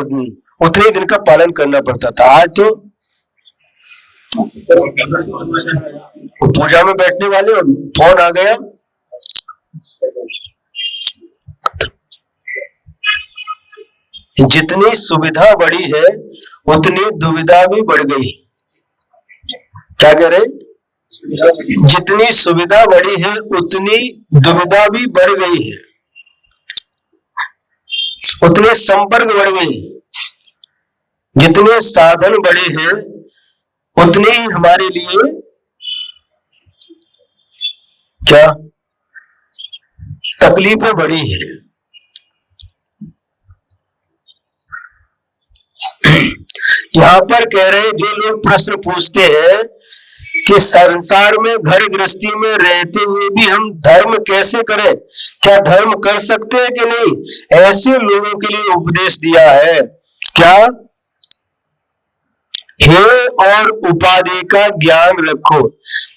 A: उतने दिन का पालन करना पड़ता था। आज तो पूजा में बैठने वाले और फोन आ गया, जितनी सुविधा बढ़ी है उतनी दुविधा भी बढ़ गई। क्या कह रहे, जितनी सुविधा बढ़ी है उतनी दुविधा भी बढ़ गई है, उतने संपर्क बढ़ गए। जितने साधन बढ़े हैं उतने ही हमारे लिए क्या तकलीफें बढ़ी है। यहां पर कह रहे, जो लोग प्रश्न पूछते हैं कि संसार में घर गृहस्थी में रहते हुए भी हम धर्म कैसे करें, क्या धर्म कर सकते हैं कि नहीं, ऐसे लोगों के लिए उपदेश दिया है। क्या, हे और उपाधि का ज्ञान रखो।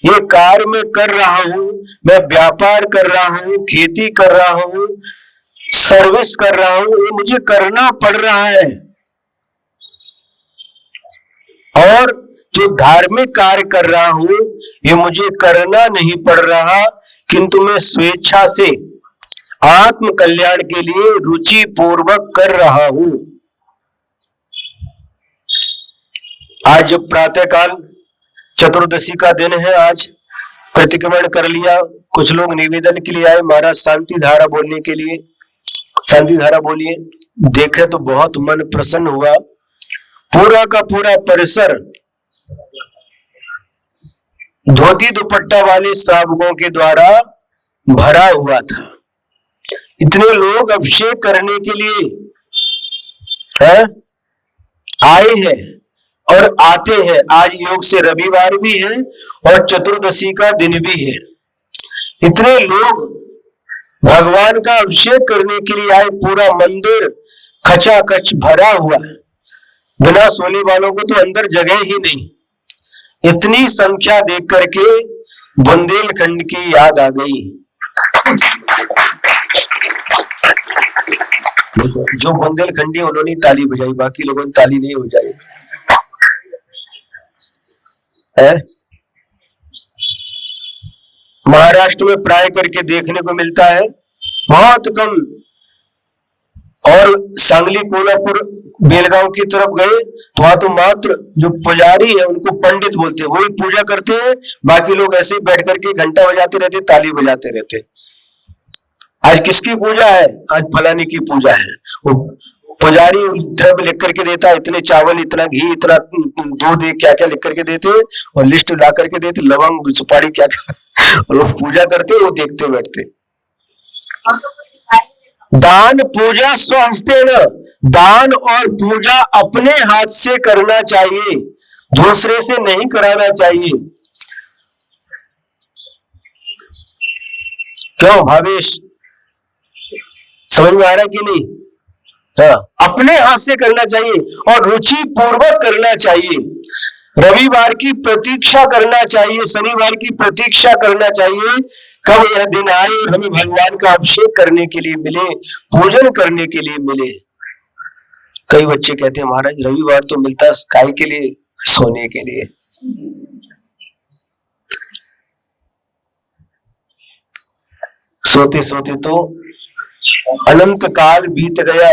A: ये कार्य मैं कर रहा हूं, मैं व्यापार कर रहा हूं, खेती कर रहा हूं, सर्विस कर रहा हूं, ये मुझे करना पड़ रहा है। और जो धार्मिक कार्य कर रहा हूं ये मुझे करना नहीं पड़ रहा, किंतु मैं स्वेच्छा से आत्म कल्याण के लिए रुचि पूर्वक कर रहा हूं। आज जब प्रातःकाल चतुर्दशी का दिन है, आज प्रतिक्रमण कर लिया, कुछ लोग निवेदन के लिए आए महाराज शांति धारा बोलने के लिए। शांति धारा बोलिए। देखे तो बहुत मन प्रसन्न हुआ, पूरा का पूरा परिसर धोती दुपट्टा वाले श्रावकों के द्वारा भरा हुआ था। इतने लोग अभिषेक करने के लिए आए हैं और आते हैं। आज योग से रविवार भी है और चतुर्दशी का दिन भी है। इतने लोग भगवान का अभिषेक करने के लिए आए, पूरा मंदिर खचाखच भरा हुआ है। बिना सोने वालों को तो अंदर जगह ही नहीं। इतनी संख्या देख करके बुंदेलखंड की याद आ गई। जो बुंदेलखंडी उन्होंने ताली बजाई, बाकी लोगों ने ताली नहीं बजाई है। महाराष्ट्र में प्राय करके देखने को मिलता है, बहुत कम। और सांगली, कोल्हापुर, बेलगांव की तरफ गए तो वहां तो मात्र जो पुजारी है उनको पंडित बोलते हैं, वही पूजा करते हैं। बाकी लोग ऐसे ही बैठ करके घंटा बजाते रहते, ताली बजाते रहते। आज किसकी पूजा है? आज फलाने की पूजा है। वो पुजारी द्रव्य लिख करके देता है, इतने चावल, इतना घी, इतना दूध, क्या क्या लिख करके देते, और लिस्ट ला करके देते, लवंग सुपारी क्या क्या, और वो पूजा करते, वो देखते बैठते। दान पूजा स्वहस्ते न, दान और पूजा अपने हाथ से करना चाहिए, दूसरे से नहीं कराना चाहिए। क्यों भावेश, समझ में आ रहा है कि नहीं? हाँ, अपने हाथ से करना चाहिए और रुचि पूर्वक करना चाहिए। रविवार की प्रतीक्षा करना चाहिए, शनिवार की प्रतीक्षा करना चाहिए, कब यह दिन आए और हमें भगवान का अभिषेक करने के लिए मिले, पूजन करने के लिए मिले। कई बच्चे कहते हैं महाराज रविवार तो मिलता है काय के लिए? सोने के लिए। सोते सोते तो अनंत काल बीत गया।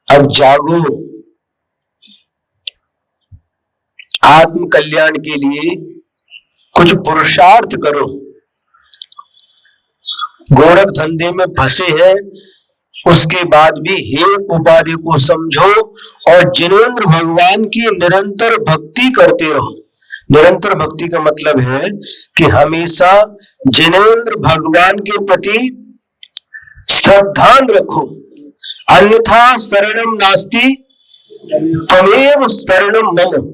A: अब जागो, आत्म कल्याण के लिए कुछ पुरुषार्थ करो। गोरख धंधे में फंसे हैं, उसके बाद भी हे उपाधि को समझो और जिनेंद्र भगवान की निरंतर भक्ति करते रहो। निरंतर भक्ति का मतलब है कि हमेशा जिनेंद्र भगवान के प्रति श्रद्धान रखो। अन्यथा शरणम नास्ति त्वमेव शरणम मम।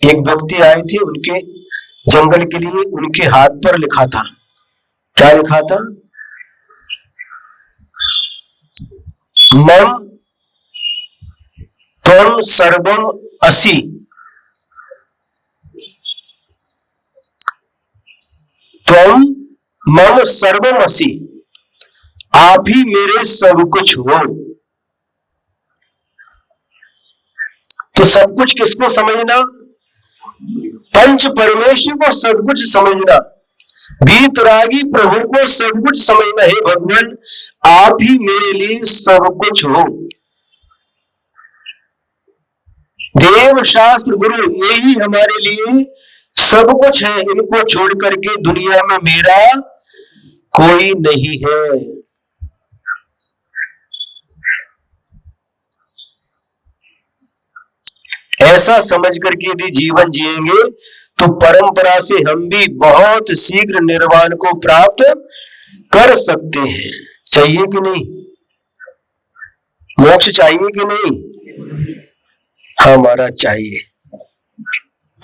A: एक व्यक्ति आए थे, उनके जंगल के लिए उनके हाथ पर लिखा था, क्या लिखा था? मम त्वम सर्वम असि। त्वम मम सर्वम असि, आप ही मेरे सब कुछ हो। तो सब कुछ किसको समझना? पंच परमेश्वर को सब कुछ समझना, वीतरागी प्रभु को सब कुछ समझना। है भगवान, आप ही मेरे लिए सब कुछ हो। देव शास्त्र गुरु यही हमारे लिए सब कुछ है। इनको छोड़ करके दुनिया में मेरा कोई नहीं है। ऐसा समझ करके यदि जीवन जिएंगे तो परंपरा से हम भी बहुत शीघ्र निर्वाण को प्राप्त कर सकते हैं। चाहिए कि नहीं? मोक्ष चाहिए कि नहीं? हमारा चाहिए।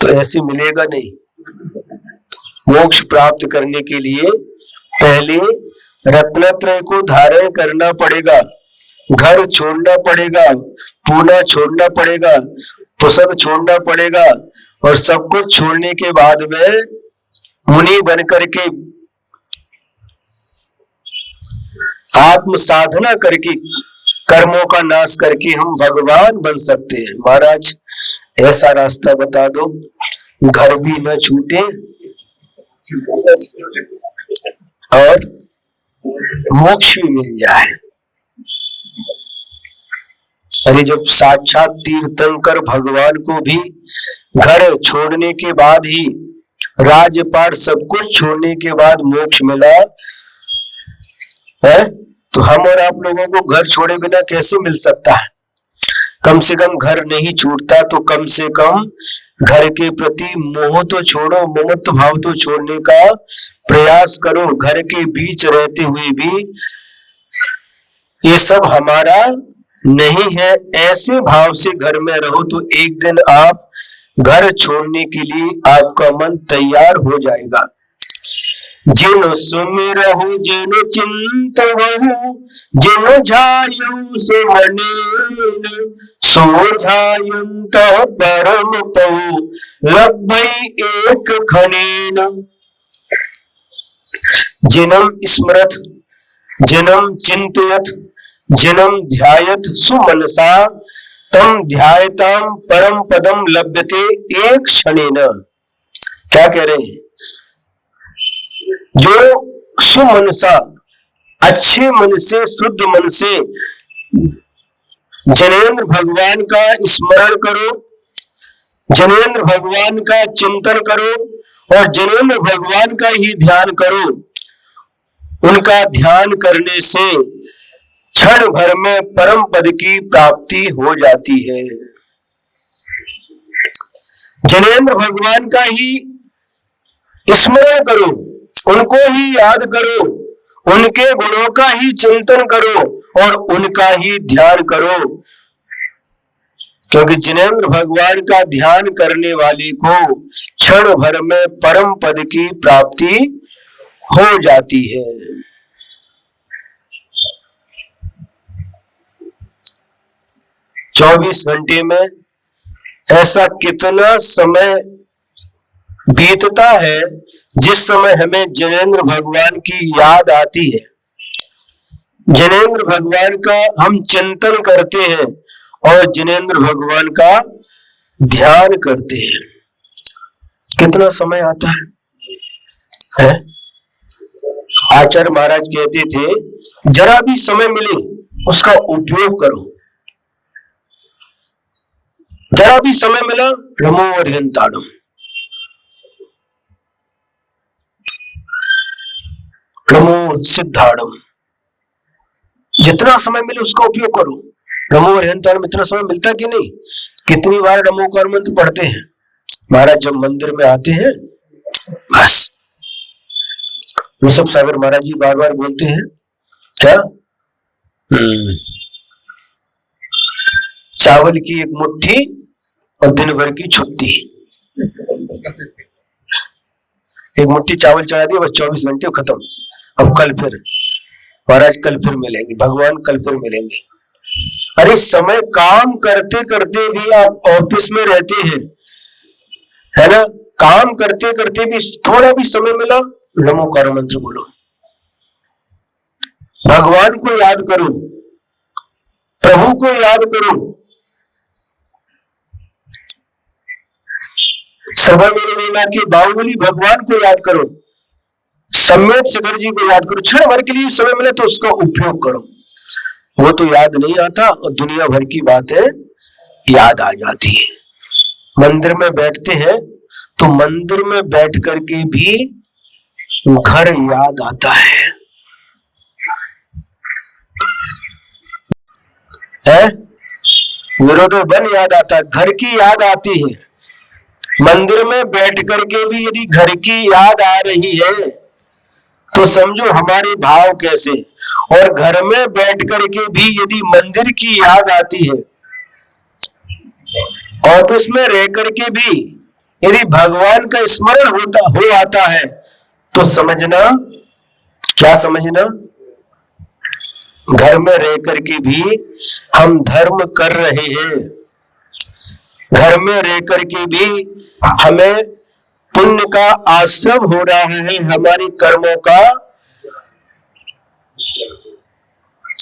A: तो ऐसे मिलेगा नहीं। मोक्ष प्राप्त करने के लिए पहले रत्नत्रय को धारण करना पड़ेगा, घर छोड़ना पड़ेगा, पूना छोड़ना पड़ेगा, पुसद छोड़ना पड़ेगा, और सब कुछ छोड़ने के बाद में मुनि बन करके आत्म साधना करके कर्मों का नाश करके हम भगवान बन सकते हैं। महाराज ऐसा रास्ता बता दो, घर भी न छूटे और मोक्ष भी मिल जाए। अरे जब साक्षात तीर्थंकर भगवान को भी घर छोड़ने के बाद ही, राजपाट सब कुछ छोड़ने के बाद मोक्ष मिला है, तो हम और आप लोगों को घर छोड़े बिना कैसे मिल सकता है? कम से कम घर नहीं छूटता तो कम से कम घर के प्रति मोह तो छोड़ो, ममत्व भाव तो छोड़ने का प्रयास करो। घर के बीच रहते हुए भी ये सब हमारा नहीं है, ऐसे भाव से घर में रहो तो एक दिन आप घर छोड़ने के लिए आपका मन तैयार हो जाएगा। जिन सुमिरहु जिन चिंतवहु जिन झायु सुमनेन, सोझायंत परम पहु लब्भई एक खनेन। जिनम स्मरत जिनम चिंतयत जिनम ध्यायत सुमनसा, तम ध्यायताम परम पदम लभ्यते एक क्षणेन। क्या कह रहे हैं? जो सुमनसा, अच्छे मन से, शुद्ध मन से जनेंद्र भगवान का स्मरण करो, जनेंद्र भगवान का चिंतन करो और जनेंद्र भगवान का ही ध्यान करो। उनका ध्यान करने से क्षण भर में परम पद की प्राप्ति हो जाती है। जनेंद्र भगवान का ही स्मरण करो, उनको ही याद करो, उनके गुणों का ही चिंतन करो और उनका ही ध्यान करो, क्योंकि जिनेंद्र भगवान का ध्यान करने वाले को क्षण भर में परम पद की प्राप्ति हो जाती है। 24 घंटे में ऐसा कितना समय बीतता है जिस समय हमें जिनेंद्र भगवान की याद आती है, जिनेंद्र भगवान का हम चिंतन करते हैं और जिनेंद्र भगवान का ध्यान करते हैं। कितना समय आता है? आचार्य महाराज कहते थे जरा भी समय मिले उसका उपयोग करो। जरा भी समय मिला रमो रमो सिद्धाड़म। जितना समय मिले उसका उपयोग करो। नमो अरिहंताण में इतना समय मिलता कि नहीं? कितनी बार नमोकार मंत्र पढ़ते हैं महाराज जब मंदिर में आते हैं? बस ऋषभ सागर महाराज जी बार बार बोलते हैं क्या? चावल की एक मुट्ठी और दिन भर की छुट्टी। एक मुट्ठी चावल चढ़ा दिया, बस 24 घंटे खत्म। अब कल फिर महाराज, कल फिर मिलेंगे भगवान, कल फिर मिलेंगे। अरे समय काम करते करते भी आप ऑफिस में रहते हैं, है ना? काम करते करते भी थोड़ा भी समय मिला, नमोकार मंत्र बोलो, भगवान को याद करो, प्रभु को याद करो। सभा मेरे के बाहुबली भगवान को याद करो, सम्यक शिखर जी को याद करो। क्षण भर के लिए समय मिले तो उसका उपयोग करो। वो तो याद नहीं आता और दुनिया भर की बातें याद आ जाती है। मंदिर में बैठते हैं तो मंदिर में बैठ करके भी घर याद आता है, विरोधो वन याद आता है, घर की याद आती है। मंदिर में बैठ करके भी यदि घर की याद आ रही है तो समझो हमारे भाव कैसे। और घर में बैठ करके भी यदि मंदिर की याद आती है, ऑफिस में रह करके भी यदि भगवान का स्मरण हो आता है तो समझना, क्या समझना? घर में रह करके भी हम धर्म कर रहे हैं, घर में रह करके भी हमें पुण्य का आश्रम हो रहा है, हमारे कर्मों का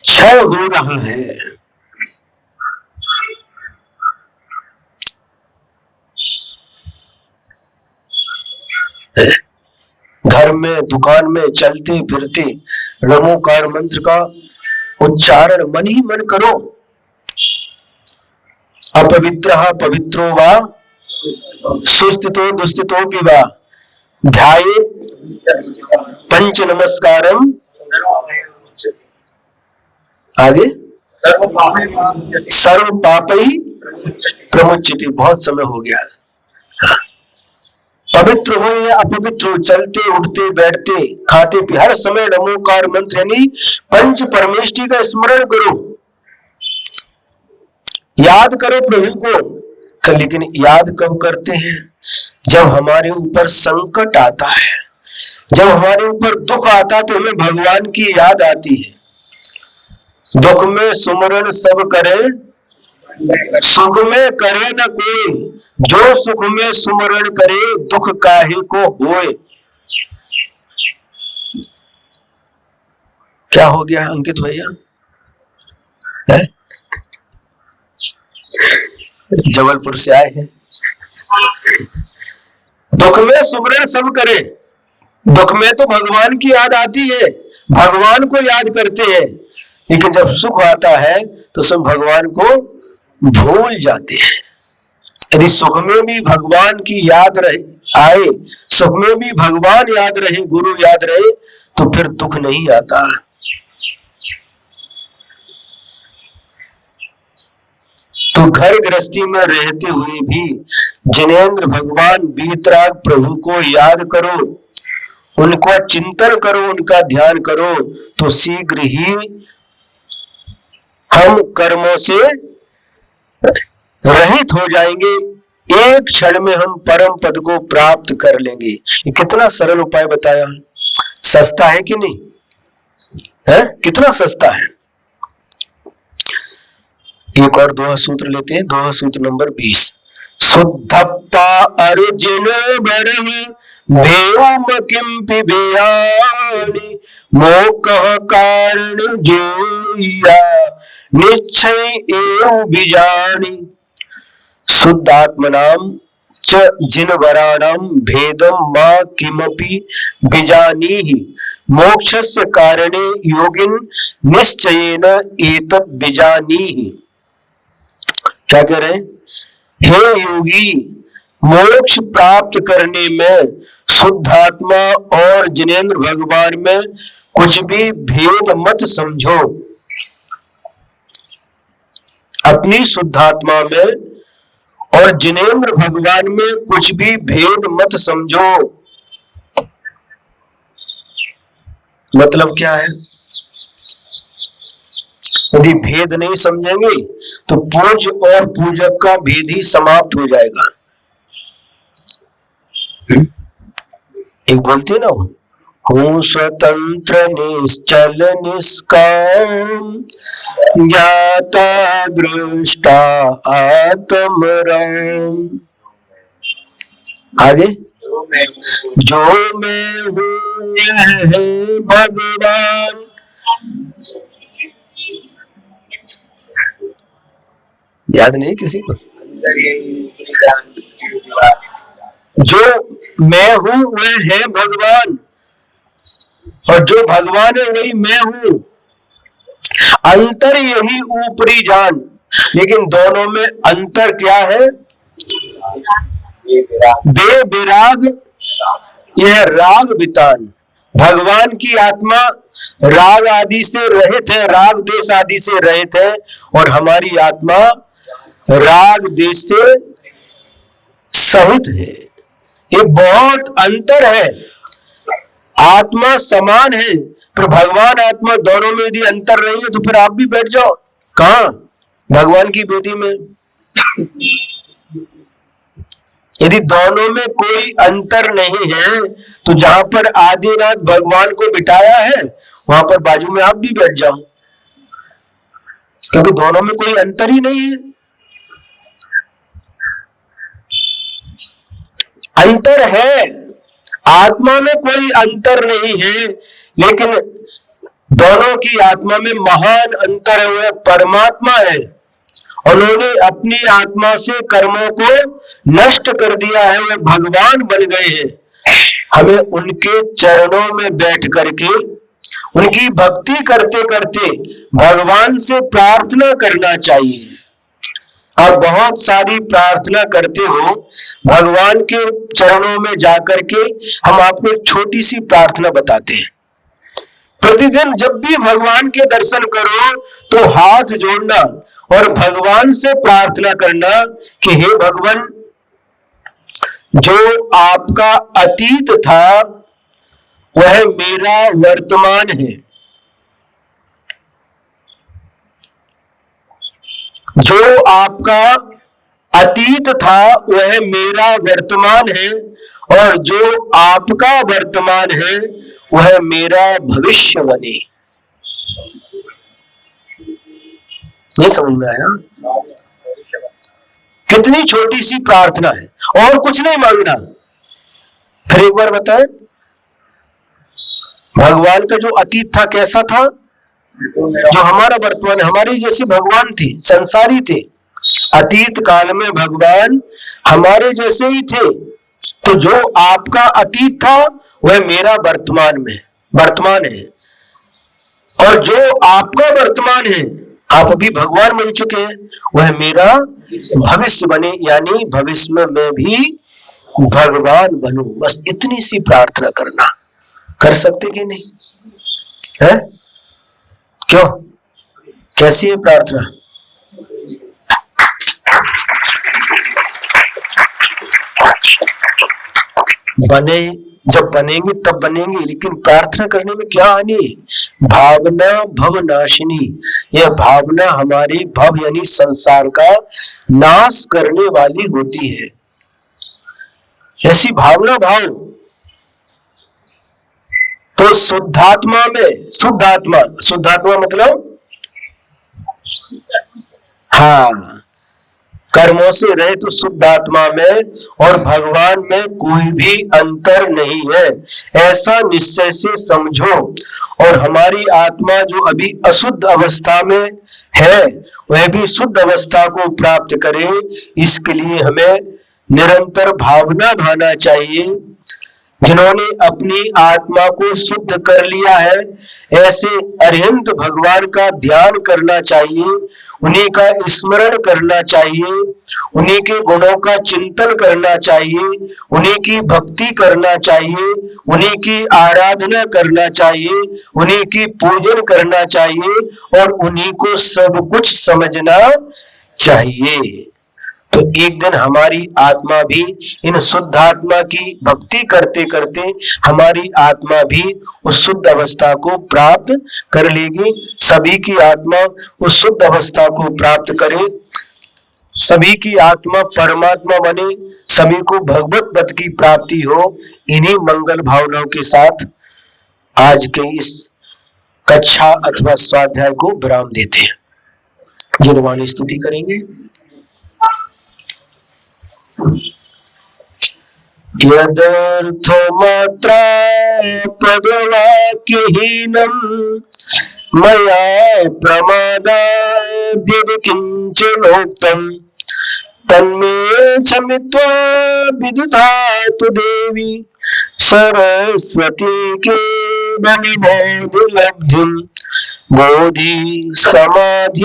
A: क्षय हो रहा है। घर में दुकान में चलते फिरते नमोकार मंत्र का उच्चारण मन ही मन करो। अपवित्रः पवित्रो वा सुस्थितो दुस्थितोऽपि वा ध्यायेत् पंच नमस्कारम। आगे सर्व पापै प्रमुच्यते। बहुत समय हो गया। पवित्र हो या अपवित्र हो, चलते उठते बैठते खाते पी हर समय नमोकार मंत्र यानी पंच परमेष्टि का स्मरण करो, याद करो प्रभु को। लेकिन याद कब करते हैं? जब हमारे ऊपर संकट आता है, जब हमारे ऊपर दुख आता है तो हमें भगवान की याद आती है। दुख में सुमरण सब करे, सुख में करे न कोई, जो सुख में सुमरण करे दुख काहे को होए। क्या हो गया अंकित भैया? जबलपुर से आए हैं। दुख में सुमरण सब करे, दुख में तो भगवान की याद आती है, भगवान को याद करते हैं। लेकिन जब सुख आता है तो सब भगवान को भूल जाते हैं। यदि सुख में भी भगवान की याद रहे आए, सुख में भी भगवान याद रहे, गुरु याद रहे, तो फिर दुख नहीं आता। तो घर गृहस्थी में रहते हुए भी जिनेंद्र भगवान बीतराग प्रभु को याद करो, उनका चिंतन करो, उनका ध्यान करो, तो शीघ्र ही हम कर्मों से रहित हो जाएंगे। एक क्षण में हम परम पद को प्राप्त कर लेंगे। ये कितना सरल उपाय बताया है। सस्ता है कि नहीं है? कितना सस्ता है। एक और दोहा सूत्र लेते हैं, दोहा सूत्र नंबर 20। शुद्धप्पा अर्जुन बरहि भेम किम पिबेयानि मोकः कारण जोइया निश्चय एव बिजानि। शुद्ध आत्मनाम च जिनवराणाम भेदम मा किमपि बिजानीहि मोक्षस्य कारणे योगिन निश्चयेन एतत् बिजानीहि। क्या कह रहे हैं? हे योगी, मोक्ष प्राप्त करने में शुद्धात्मा और जिनेंद्र भगवान में कुछ भी भेद मत समझो। अपनी शुद्धात्मा में और जिनेंद्र भगवान में कुछ भी भेद मत समझो। मतलब क्या है? यदि भेद नहीं समझेंगे तो पूज्य और पूजक का भेद ही समाप्त हो जाएगा। एक बोलते है ना, हूँ स्वतंत्र निश्चल निष्काम ज्ञाता दृष्टा आत्म राम। आगे, जो मैं हूँ यह भगवान। याद नहीं किसी को? जो मैं हूं वह है भगवान, और जो भगवान है वही मैं हूं। अंतर यही ऊपरी जान। लेकिन दोनों में अंतर क्या है? बेविराग, यह राग वितान। भगवान की आत्मा राग आदि से रहित है, राग द्वेष आदि से रहित है, और हमारी आत्मा राग द्वेष से सहित है। ये बहुत अंतर है। आत्मा समान है, पर भगवान आत्मा दोनों में यदि अंतर नहीं है तो फिर आप भी बैठ जाओ। कहां? भगवान की बेदी में। यदि दोनों में कोई अंतर नहीं है तो जहां पर आदिनाथ भगवान को बिठाया है वहां पर बाजू में आप भी बैठ जाओ, क्योंकि दोनों में कोई अंतर ही नहीं है। अंतर है, आत्मा में कोई अंतर नहीं है, लेकिन दोनों की आत्मा में महान अंतर है। वह परमात्मा है, उन्होंने अपनी आत्मा से कर्मों को नष्ट कर दिया है, वे भगवान बन गए हैं। हमें उनके चरणों में बैठ करके उनकी भक्ति करते करते भगवान से प्रार्थना करना चाहिए। आप बहुत सारी प्रार्थना करते हो, भगवान के चरणों में जाकर के हम आपको एक छोटी सी प्रार्थना बताते हैं। प्रतिदिन जब भी भगवान के दर्शन करो तो हाथ जोड़ना और भगवान से प्रार्थना करना कि हे भगवान, जो आपका अतीत था वह मेरा वर्तमान है, जो आपका अतीत था वह मेरा वर्तमान है, और जो आपका वर्तमान है वह मेरा भविष्य बने। ये समझ में आया? कितनी छोटी सी प्रार्थना है, और कुछ नहीं मांगना। फिर एक बार बताएं, भगवान का जो अतीत था कैसा था? जो हमारा वर्तमान, हमारी जैसे भगवान थे, संसारी थे। अतीत काल में भगवान हमारे जैसे ही थे। तो जो आपका अतीत था वह मेरा वर्तमान है, और जो आपका वर्तमान है, आप अभी भगवान बन चुके हैं, वह मेरा भविष्य बने, यानी भविष्य में मैं भी भगवान बनूं। बस इतनी सी प्रार्थना करना। कर सकते कि नहीं है? क्यों? कैसी है प्रार्थना? बने, जब बनेंगे तब बनेंगे, लेकिन प्रार्थना करने में क्या हानि है? भावना भवनाशिनी। यह भावना हमारे भव यानी संसार का नाश करने वाली होती है। ऐसी भावना भाव तो शुद्धात्मा में, शुद्धात्मा मतलब हाँ, कर्मों से रहे तो शुद्ध आत्मा में और भगवान में कोई भी अंतर नहीं है, ऐसा निश्चय से समझो। और हमारी आत्मा जो अभी अशुद्ध अवस्था में है वह भी शुद्ध अवस्था को प्राप्त करे, इसके लिए हमें निरंतर भावना भाना चाहिए जिन्होंने अपनी आत्मा को शुद्ध कर लिया है, ऐसे अरिहंत भगवान का ध्यान करना चाहिए, उन्हीं का स्मरण करना चाहिए, उन्हीं के गुणों का चिंतन करना चाहिए, उन्हीं की भक्ति करना चाहिए, उन्हीं की आराधना करना चाहिए, उन्हीं की पूजन करना चाहिए और उन्हीं को सब कुछ समझना चाहिए। तो एक दिन हमारी आत्मा भी इन शुद्ध आत्मा की भक्ति करते करते हमारी आत्मा भी उस शुद्ध अवस्था को प्राप्त कर लेगी। सभी की आत्मा उस शुद्ध अवस्था को प्राप्त करे, सभी की आत्मा परमात्मा बने, सभी को भगवत पद की प्राप्ति हो। इन्हीं मंगल भावनाओं के साथ आज के इस कक्षा अथवा स्वाध्याय को विराम देते हैं। जिनवाणी स्तुति करेंगे। यदर्थमात्रा पदवाक्यहीनम् मया प्रमादाद्यदि किञ्चनोक्तम् तन्मे क्षमित्वा विदधातु देवी सरस्वती केवलबोधलब्धिम्। बोधि समाधि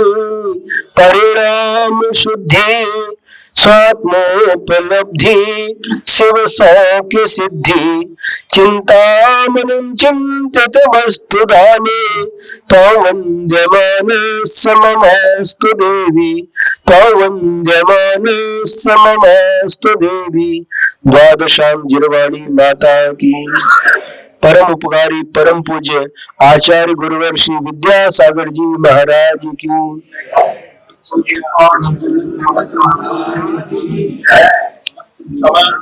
A: परिणाम शुद्धि स्वात्मोपलब्धि शिव सौख्य सिद्धि चिंतामणिं चिंतितमस्तु दाने तवंद्यमानस्य ममस्तु देवी तवंद्यमानस्य ममस्तु देवी। द्वादशां जिरवाणी माता की। परम उपकारी परम पूज्य आचार्य गुरुवर श्री विद्यासागर जी महाराज की। समस्त